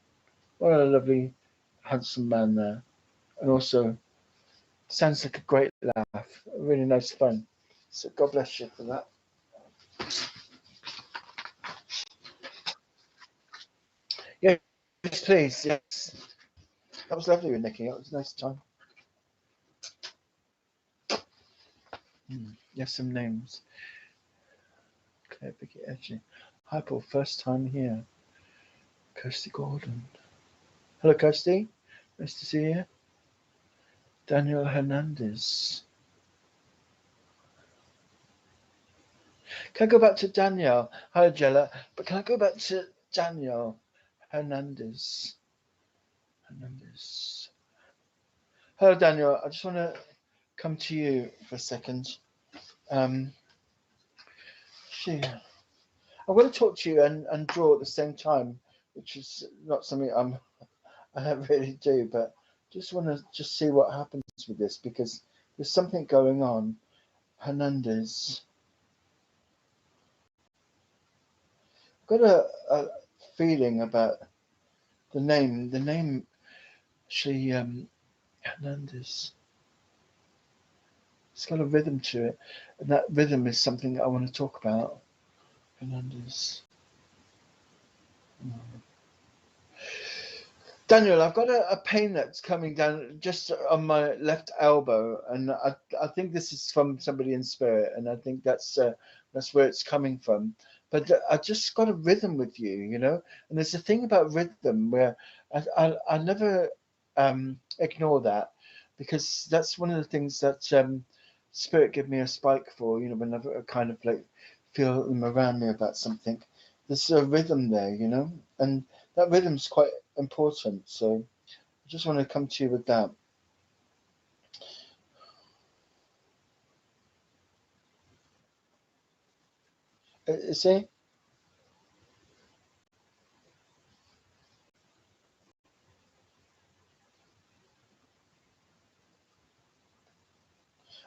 Speaker 1: What a lovely, handsome man there, and also sounds like a great laugh, really nice fun. So God bless you for that. Yes, please. Yes, that was lovely with Nikki. That was a nice time. Yes, some names. Claire, Vicky, Edgy. Hi, Paul. First time here. Kirsty Gordon. Hello, Kirsty. Nice to see you. Daniel Hernandez. Can I go back to Daniel? Hi, Jella. But can I go back to Daniel Hernandez? Hernandez. Hello, Daniel. I just want to come to you for a second. Um, I'm going to talk to you and draw at the same time, which is not something I don't really do, but just want to just see what happens with this, because there's something going on. Hernandez. I've got a feeling about the name. The name actually Hernandez. It's got a rhythm to it, and that rhythm is something I want to talk about. Hernandez. Daniel, I've got a pain that's coming down just on my left elbow, and I think this is from somebody in spirit, and I think that's where it's coming from. But I just got a rhythm with you, you know. And there's a thing about rhythm where I never ignore that, because that's one of the things that spirit give me a spike for. You know, whenever I kind of like feel them around me about something, there's a rhythm there, you know, and that rhythm's quite important. So I just want to come to you with that. See,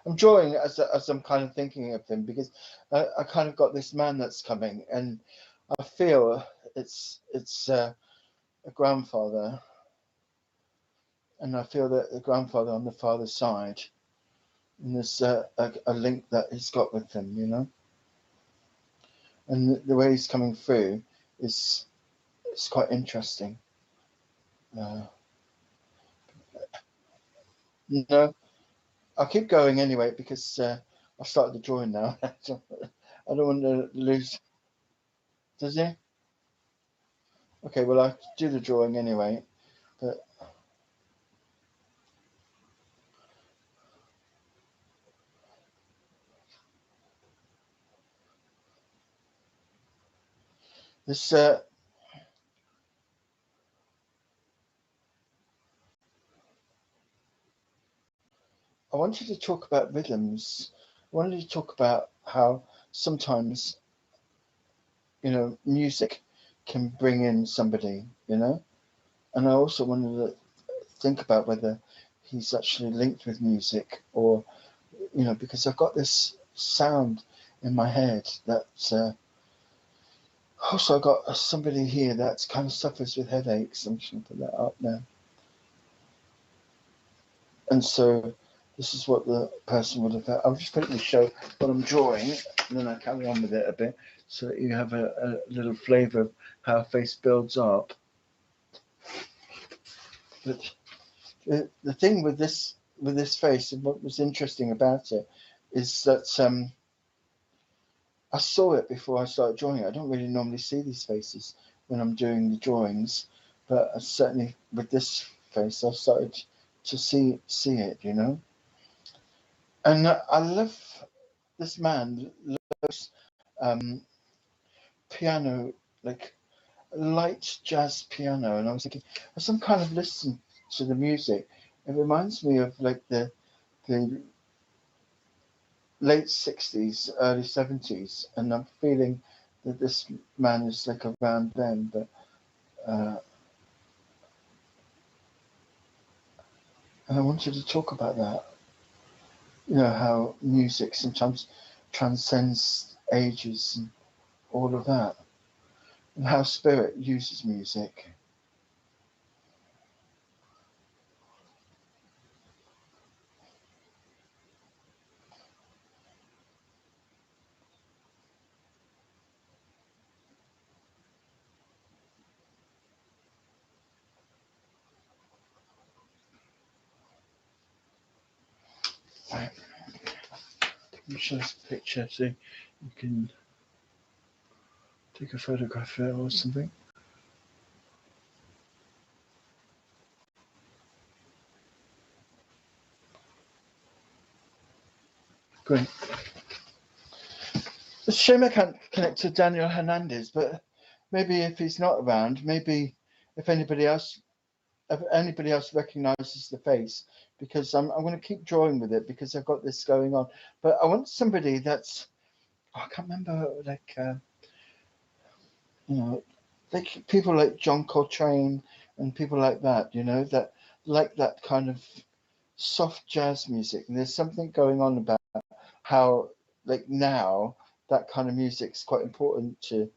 Speaker 1: I'm drawing as I'm kind of thinking of him, because I kind of got this man that's coming, and I feel it's a grandfather, and I feel that the grandfather on the father's side, and there's a link that he's got with him, you know, and the way he's coming through is it's quite interesting. Uh, you know, I'll keep going anyway, because I've started the drawing now. I don't want to lose. Does he? Okay, well, I'll do the drawing anyway. But this, I wanted to talk about rhythms. I wanted to talk about how sometimes, you know, music can bring in somebody, you know. And I also wanted to think about whether he's actually linked with music, or, you know, because I've got this sound in my head that also I got somebody here that kind of suffers with headaches. I'm just going to put that up now. And so this is what the person would have had. I'll just quickly show what I'm drawing, and then I carry on with it a bit, so that you have a little flavour of how a face builds up. But the thing with this face, and what was interesting about it, is that I saw it before I started drawing it. I don't really normally see these faces when I'm doing the drawings, but certainly with this face, I started to see it, you know. And I love this man loves piano, like light jazz piano, and I was thinking, as I'm kind of listening to the music, it reminds me of like the late '60s, early '70s, and I'm feeling that this man is like around then. But uh, and I wanted to talk about that. You know how music sometimes transcends ages and all of that, and how spirit uses music. Right. Let me show this picture so you can take a photograph of it or something. Great. It's a shame I can't connect to Daniel Hernandez, but maybe if he's not around, maybe if anybody else recognizes the face, because I'm going to keep drawing with it, because I've got this going on. But I want somebody that's, oh, I can't remember, like you know, like people like John Coltrane and people like that, you know, that like that kind of soft jazz music. And there's something going on about how, like now, that kind of music is quite important to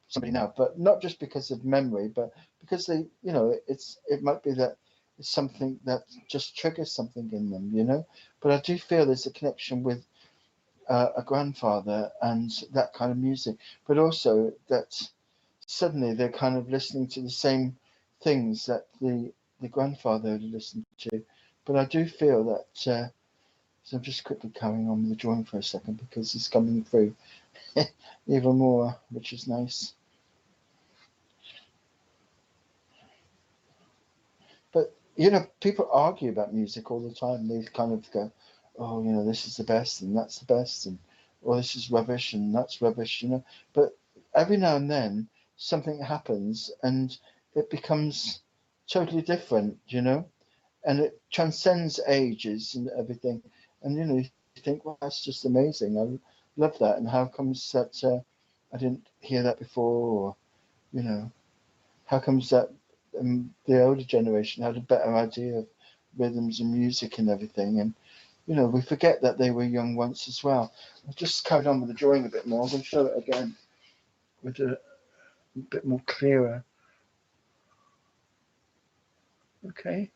Speaker 1: somebody now, but not just because of memory, but because they, you know, it might be that it's something that just triggers something in them, you know. But I do feel there's a connection with a grandfather and that kind of music, but also that suddenly they're kind of listening to the same things that the grandfather listened to. But I do feel that. So I'm just quickly carrying on with the drawing for a second because it's coming through even more, which is nice. But people argue about music all the time. They kind of go, "Oh, this is the best and that's the best," and "Or this is rubbish and that's rubbish." But every now and then something happens and it becomes totally different. And it transcends ages and everything. And you think, well, that's just amazing. I love that. And how comes that I didn't hear that before? Or how comes that the older generation had a better idea of rhythms and music and everything? And we forget that they were young once as well. I'll just carry on with the drawing a bit more. I'm going to show it again with a bit more clearer. Okay.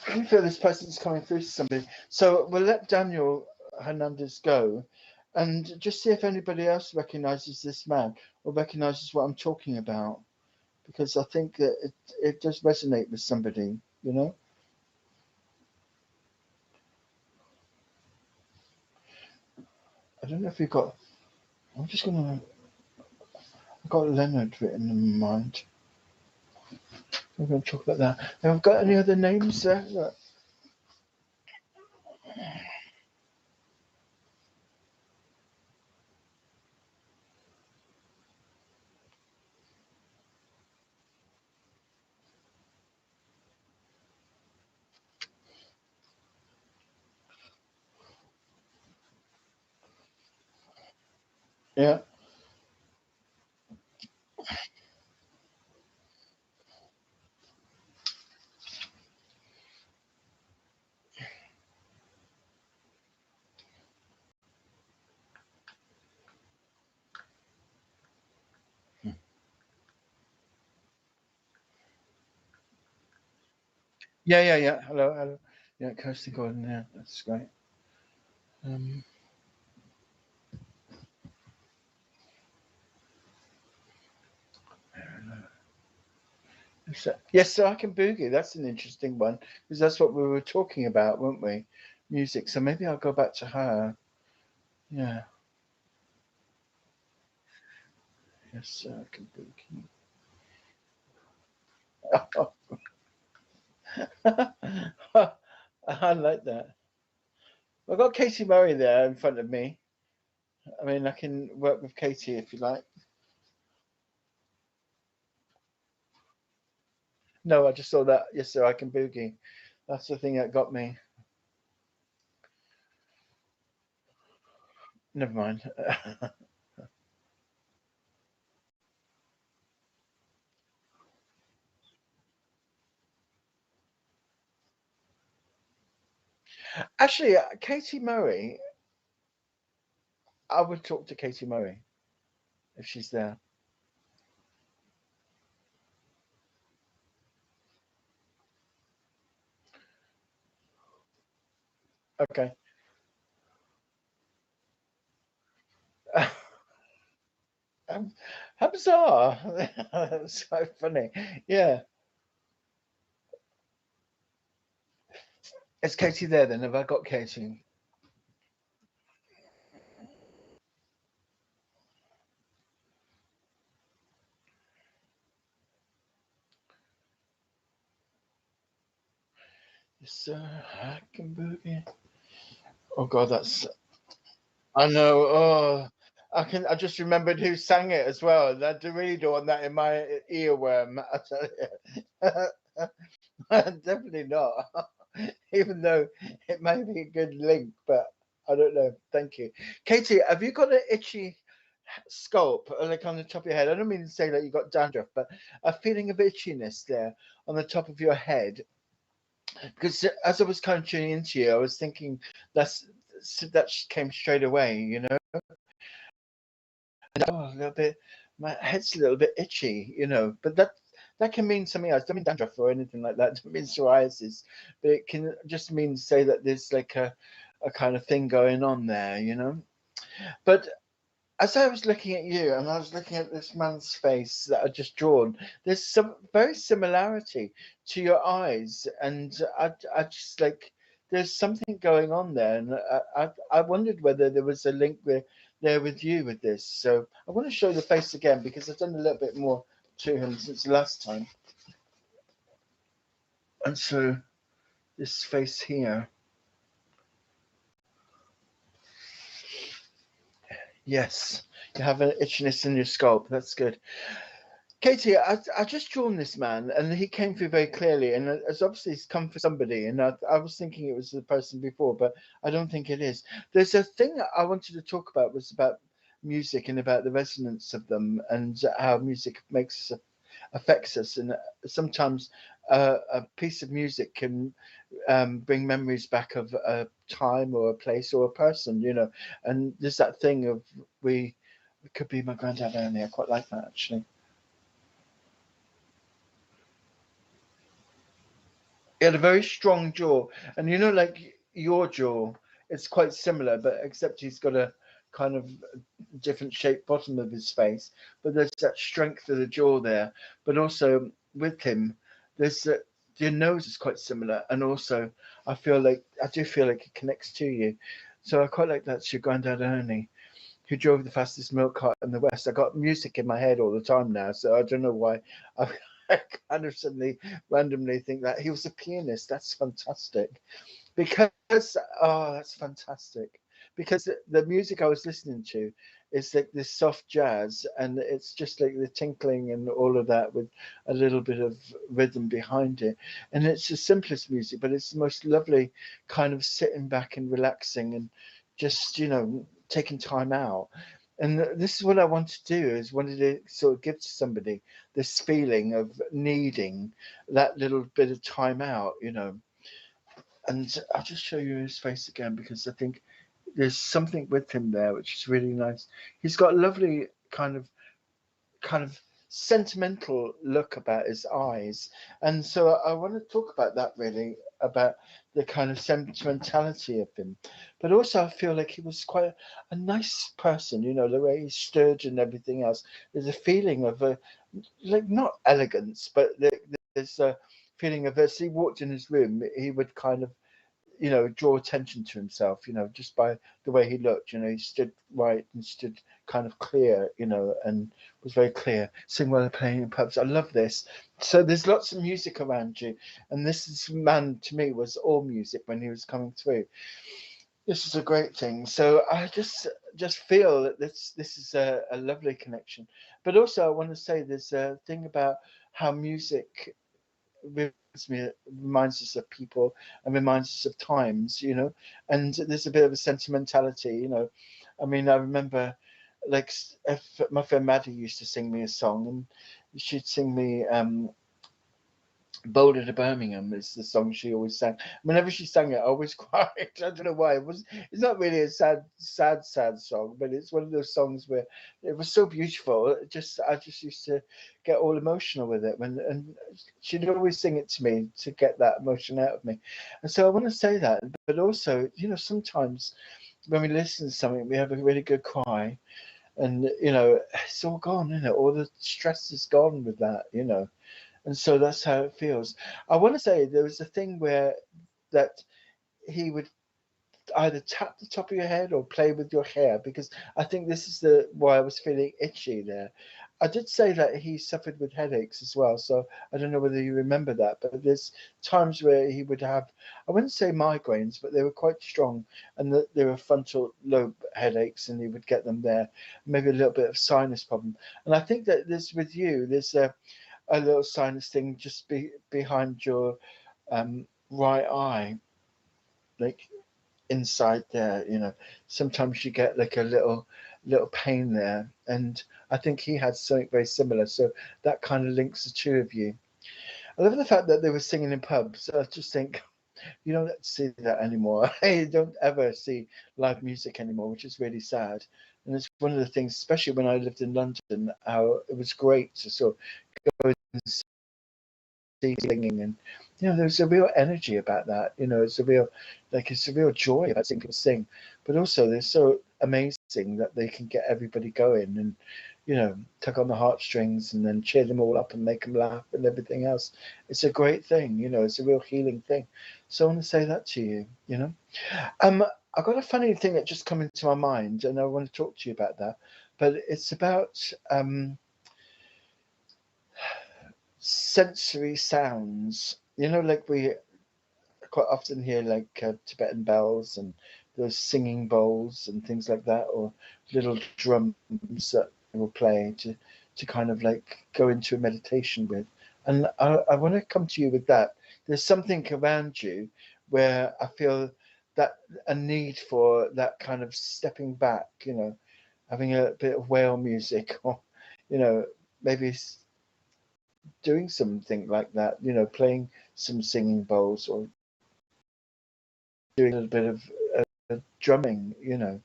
Speaker 1: I can feel this person's coming through to somebody. So we'll let Daniel Hernandez go and just see if anybody else recognizes this man or recognizes what I'm talking about. Because I think that it does resonate with somebody. I don't know if you've got. I'm just gonna. I've got Leonard written in mind. We're going to talk about that. Have we got any other names there? Yeah. Yeah, yeah, yeah. Hello, hello. Yeah, Kirsty Gordon. Yeah, that's great. Um, yes, so I can boogie. That's an interesting one because that's what we were talking about, weren't we? Music. So maybe I'll go back to her. Yeah. Yes, so I can boogie. I like that. I've got Katie Murray there in front of me. I mean, I can work with Katie if you like. No, I just saw that. Yes, sir, I can boogie. That's the thing that got me. Never mind. Actually, Katie Murray, I would talk to Katie Murray if she's there. Okay. Um, how bizarre. That's so funny. Yeah. Is Katie there then? Have I got Katie? Yes, sir. I can boogie. Oh God, that's I know. Oh, I just remembered who sang it as well. I really don't want that in my earworm. I tell you, definitely not. Even though it may be a good link, but I don't know. Thank you, Katie. Have you got an itchy scalp, like on the top of your head? I don't mean to say that you got dandruff, but a feeling of itchiness there on the top of your head. Because as I was kind of tuning into you, I was thinking that's that came straight away. Oh, a little bit. My head's a little bit itchy. But that can mean something else. It doesn't mean dandruff or anything like that. It doesn't mean psoriasis, but it can just mean say that there's like a kind of thing going on there. But as I was looking at you and I was looking at this man's face that I just drawn, there's some very similarity to your eyes, and I just like there's something going on there, and I wondered whether there was a link there with you with this. So I want to show the face again because I've done a little bit more to him since the last time, and so this face here, yes, you have an itchiness in your scalp. That's good. Katie, I just drawn this man, and he came through very clearly, and it's obviously he's come for somebody. And I was thinking it was the person before, but I don't think it is. There's a thing that I wanted to talk about was about music and about the resonance of them and how music affects us. And sometimes a piece of music can bring memories back of a time or a place or a person, you know. And there's that thing of we. It could be my granddad only. I quite like that actually. He had a very strong jaw, and you know, like your jaw, it's quite similar, but except he's got a kind of different shaped bottom of his face. But there's that strength of the jaw there. But also with him, there's that your nose is quite similar, and also I do feel like it connects to you. So I quite like that's your granddad Ernie, who drove the fastest milk cart in the West. I got music in my head all the time now, so I don't know why. I, I kind of suddenly randomly think that he was a pianist. That's fantastic. Because oh, that's fantastic. Because the music I was listening to is like this soft jazz, and it's just like the tinkling and all of that with a little bit of rhythm behind it. And it's the simplest music, but it's the most lovely kind of sitting back and relaxing and just, you know, taking time out. And this is what I want to do is wanted to sort of give to somebody this feeling of needing that little bit of time out, you know. And I'll just show you his face again because I think there's something with him there which is really nice. He's got a lovely kind of sentimental look about his eyes, and so I want to talk about that really about the kind of sentimentality of him, but also I feel like he was quite a nice person. You know, the way he stood and everything else. There's a feeling of a like not elegance, but there's a feeling of as he walked in his room, he would kind of draw attention to himself, just by the way he looked. He stood right and stood kind of clear, and was very clear. Sing while they're playing in pubs. I love this. So there's lots of music around you, and man to me was all music when he was coming through. This is a great thing. So I just feel that this is a lovely connection. But also I want to say there's a thing about how music reminds us of people and reminds us of times, and there's a bit of a sentimentality, I mean, I remember like if my friend Maddie used to sing me a song, and she'd sing me Boulder to Birmingham is the song she always sang. Whenever she sang it, I always cried. I don't know why. It's not really a sad song, but it's one of those songs where it was so beautiful. I just used to get all emotional with it and she'd always sing it to me to get that emotion out of me. And so I want to say that, but also, sometimes when we listen to something, we have a really good cry, and it's all gone, isn't it? All the stress is gone with that. And so that's how it feels. I want to say there was a thing where that he would either tap the top of your head or play with your hair, because I think this is the why I was feeling itchy there. I did say that he suffered with headaches as well, so I don't know whether you remember that, but there's times where he would have, I wouldn't say migraines, but they were quite strong, and that they were frontal lobe headaches, and he would get them there, maybe a little bit of sinus problem. And I think that this with you, there's a little sinus thing just behind your right eye, like inside there. Sometimes you get like a little pain there, and I think he had something very similar. So that kind of links the two of you. I love the fact that they were singing in pubs. I just think you don't see that anymore. You don't ever see live music anymore, which is really sad. And it's one of the things, especially when I lived in London, how it was great to sort of go and singing, and there's a real energy about that. It's a real joy about seeing people sing, but also there's amazing that they can get everybody going and, you know, tug on the heartstrings and then cheer them all up and make them laugh and everything else. It's a great thing, you know, it's a real healing thing. So I want to say that to you, you know. I got a funny thing that just come into my mind and I want to talk to you about that. But it's about sensory sounds. You know, like we quite often hear like Tibetan bells and those singing bowls and things like that, or little drums that will play to kind of like go into a meditation with. And I want to come to you with that. There's something around you where I feel that a need for that kind of stepping back, you know, having a bit of whale music, or, you know, maybe doing something like that, you know, playing some singing bowls or doing a little bit of drumming, you know,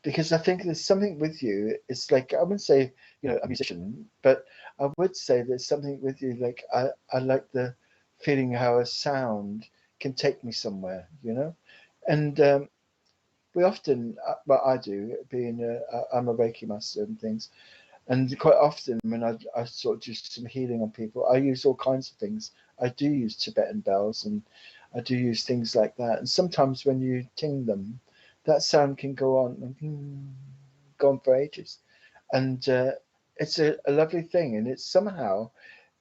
Speaker 1: because I think there's something with you. It's like, I wouldn't say, you know, a musician, but I would say there's something with you. Like, I like the feeling how a sound can take me somewhere, you know, and we often, well, I do, being I'm a Reiki master and things. And quite often when I sort of do some healing on people, I use all kinds of things. I do use Tibetan bells and I do use things like that. And sometimes when you ting them, that sound can go on and go on for ages. And it's a lovely thing. And it's somehow,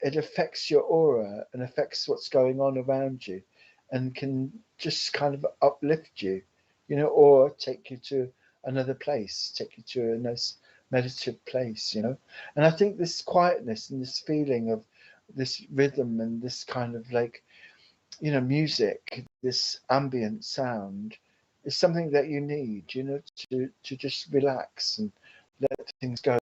Speaker 1: it affects your aura and affects what's going on around you and can just kind of uplift you, you know, or take you to another place, take you to a nice meditative place, you know. And I think this quietness and this feeling of this rhythm and this kind of like, you know, music, this ambient sound is something that you need, you know, to just relax and let things go.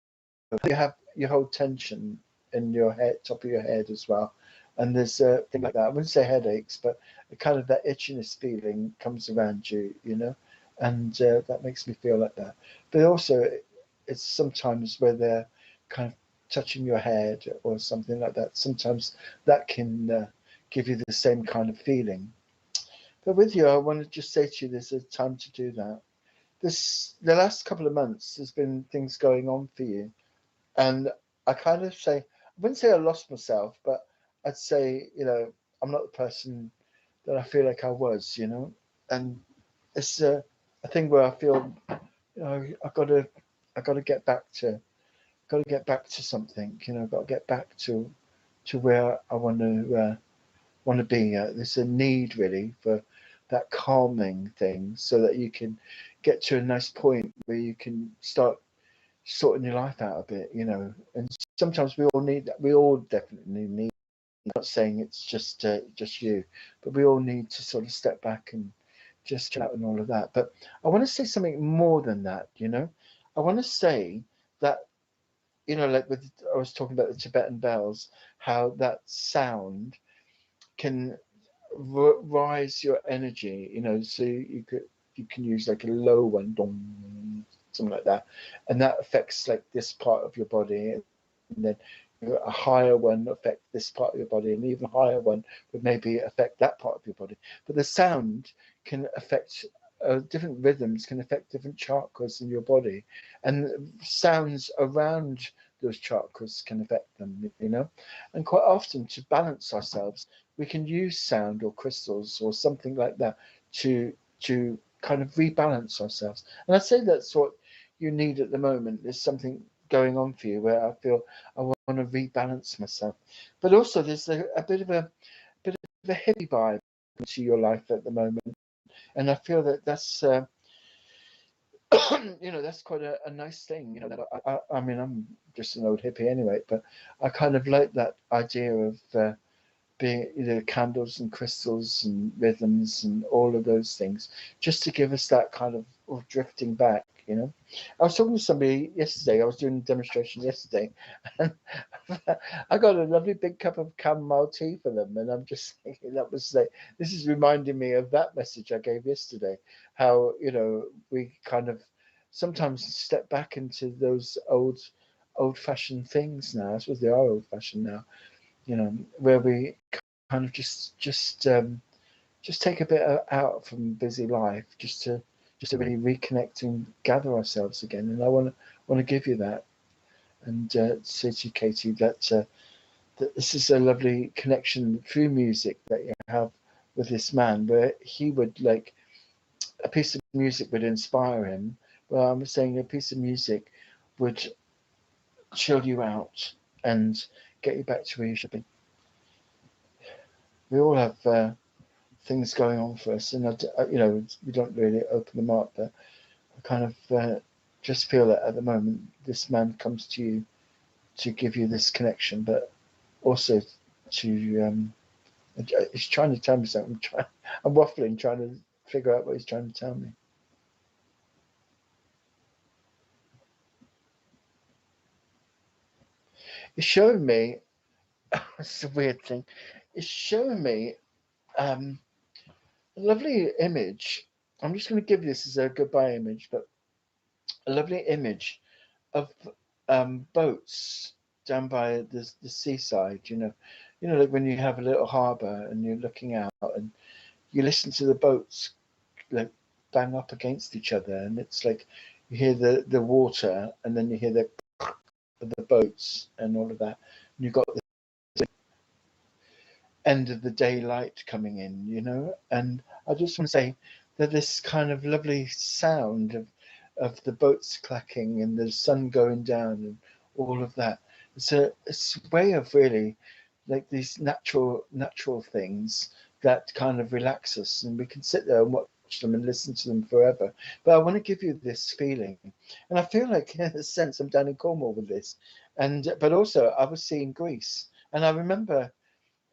Speaker 1: You hold tension in your head, top of your head as well. And there's a thing like that. I wouldn't say headaches, but kind of that itchiness feeling comes around you, you know, and that makes me feel like that. But also, it's sometimes where they're kind of touching your head or something like that. Sometimes that can give you the same kind of feeling. But with you, I want to just say to you, there's a time to do that. The last couple of months, there's been things going on for you, and I kind of say, I wouldn't say I lost myself, but I'd say, you know, I'm not the person that I feel like I was, you know, and it's a thing where I feel, you know, I got to get back to, got to get back to something, you know, got to get back to where I want to be. There's a need really for that calming thing, so that you can get to a nice point where you can start sorting your life out a bit, you know. And sometimes we all need that. We all definitely need. I'm not saying it's just you, but we all need to sort of step back and just chill out and all of that. But I want to say something more than that, you know. I want to say that, you know, like with I was talking about the Tibetan bells, how that sound can rise your energy, you know. So you can use like a low one, dong, something like that, and that affects like this part of your body, and then a higher one affect this part of your body, and even higher one would maybe affect that part of your body. But the sound can affect different rhythms, can affect different chakras in your body, and sounds around those chakras can affect them, you know. And quite often, to balance ourselves, we can use sound or crystals or something like that to kind of rebalance ourselves. And I'd say that's what you need at the moment. There's something going on for you where I feel I want to rebalance myself. But also there's a bit of a hippie vibe to your life at the moment. And I feel that that's you know, that's quite a nice thing. You know, that I mean, I'm just an old hippie anyway, but I kind of like that idea of being, you know, candles and crystals and rhythms and all of those things, just to give us that kind of drifting back, you know. I was talking to somebody yesterday, I was doing a demonstration yesterday, and I got a lovely big cup of chamomile tea for them, and I'm just thinking that was like, this is reminding me of that message I gave yesterday, how, you know, we kind of sometimes step back into those old fashioned things now. I suppose they are old fashioned now, you know, where we kind of just take a bit out from busy life, just to just to really reconnect and gather ourselves again. And I want to give you that, and say to you, Katie, that this is a lovely connection through music that you have with this man, where he would like a piece of music would inspire him. Well, I'm saying a piece of music would chill you out and get you back to where you should be. We all have things going on for us, and we don't really open them up, but I kind of just feel that at the moment this man comes to you to give you this connection, but also to he's trying to tell me something. I'm waffling, trying to figure out what he's trying to tell me. It's showing me. It's a weird thing. It's showing me a lovely image. I'm just going to give this as a goodbye image, but a lovely image of boats down by the seaside. Like when you have a little harbour and you're looking out and you listen to the boats like bang up against each other, and it's like you hear the water, and then you hear the boats and all of that, and you've got the end of the daylight coming in, and I just want to say that this kind of lovely sound of the boats clacking and the sun going down and all of that, it's a way of really like these natural things that kind of relax us, and we can sit there and watch them and listen to them forever. But I want to give you this feeling, and I feel like in a sense I'm down in Cornwall with this, but also I was seeing Greece, and I remember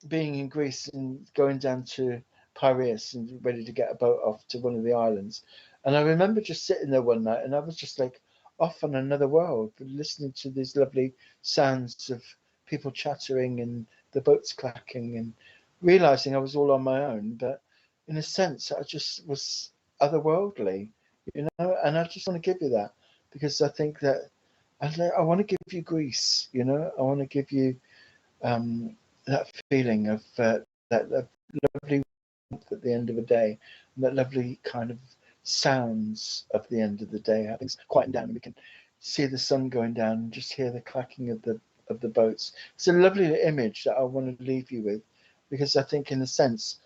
Speaker 1: being in Greece and going down to Piraeus and ready to get a boat off to one of the islands. And I remember just sitting there one night and I was just like off on another world, listening to these lovely sounds of people chattering and the boats clacking, and realizing I was all on my own. But in a sense, I just was otherworldly. And I just want to give you that, because I think that I want to give you Greece. I want to give you that feeling of that lovely warmth at the end of the day, and that lovely kind of sounds of the end of the day. How things quieten down and we can see the sun going down and just hear the clacking of the boats. It's a lovely image that I want to leave you with, because I think in a sense,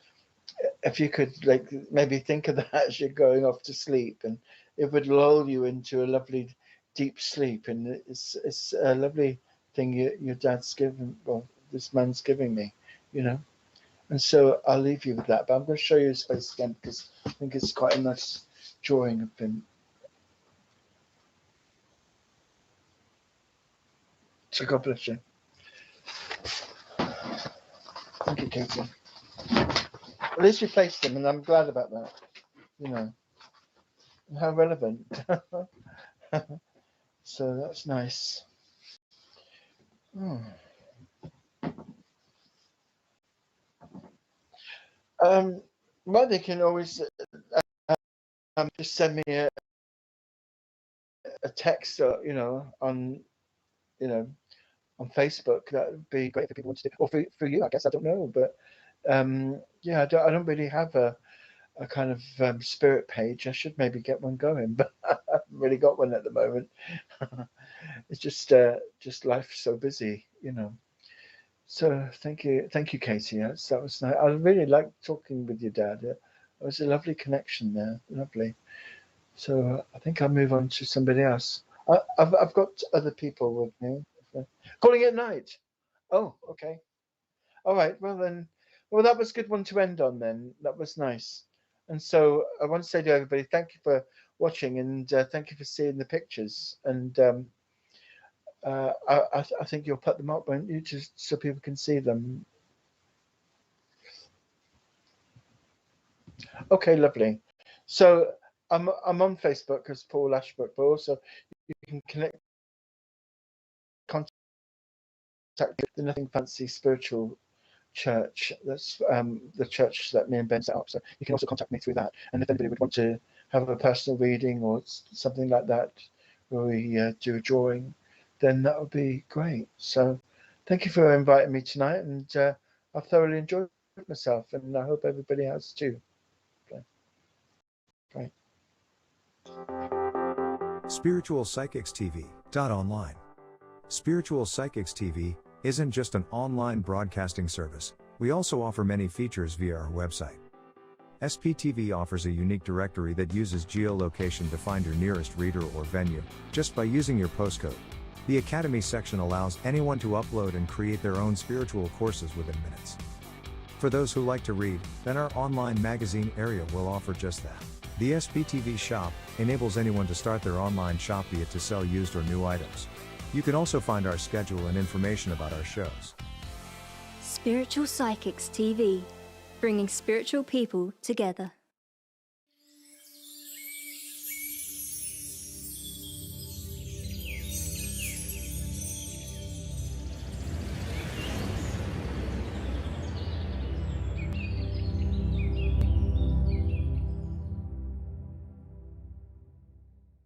Speaker 1: if you could like maybe think of that as you're going off to sleep, and it would lull you into a lovely deep sleep. And it's a lovely thing your dad's given, well, this man's giving me. And so I'll leave you with that, but I'm going to show you his face again because I think it's quite a nice drawing of him. So God bless you. Thank you, Katie. At least you placed him, and I'm glad about that. How relevant. So that's nice. Hmm. Well, they can always just send me a text, or you know on Facebook. That would be great for people to do, or for you, I guess. I don't know, but yeah, I don't really have a kind of spirit page. I should maybe get one going, but I haven't really got one at the moment. It's just life's so busy. So thank you, Katie. That was nice. I really liked talking with your dad. It was a lovely connection there, lovely. So I think I'll move on to somebody else. I've got other people with me. Calling it night. Oh, okay. All right. Well then, that was a good one to end on then. That was nice. And so I want to say to everybody, thank you for watching, and thank you for seeing the pictures. And I think you'll put them up, won't you, just so people can see them. Okay, lovely. So I'm on Facebook as Paul Lashbrook, but also you can contact the Nothing Fancy Spiritual Church. That's the church that me and Ben set up. So you can also contact me through that. And if anybody would want to have a personal reading or something like that, where we do a drawing, then that would be great. So thank you for inviting me tonight, and I've thoroughly enjoyed myself, and I hope everybody has too. Okay. Great.
Speaker 2: Spiritual Psychics TV. Online. Spiritual Psychics TV isn't just an online broadcasting service, we also offer many features via our website. SPTV offers a unique directory that uses geolocation to find your nearest reader or venue, just by using your postcode. The Academy section allows anyone to upload and create their own spiritual courses within minutes. For those who like to read, then our online magazine area will offer just that. The SPTV shop enables anyone to start their online shop, be it to sell used or new items. You can also find our schedule and information about our shows.
Speaker 3: Spiritual Psychics TV, bringing spiritual people together.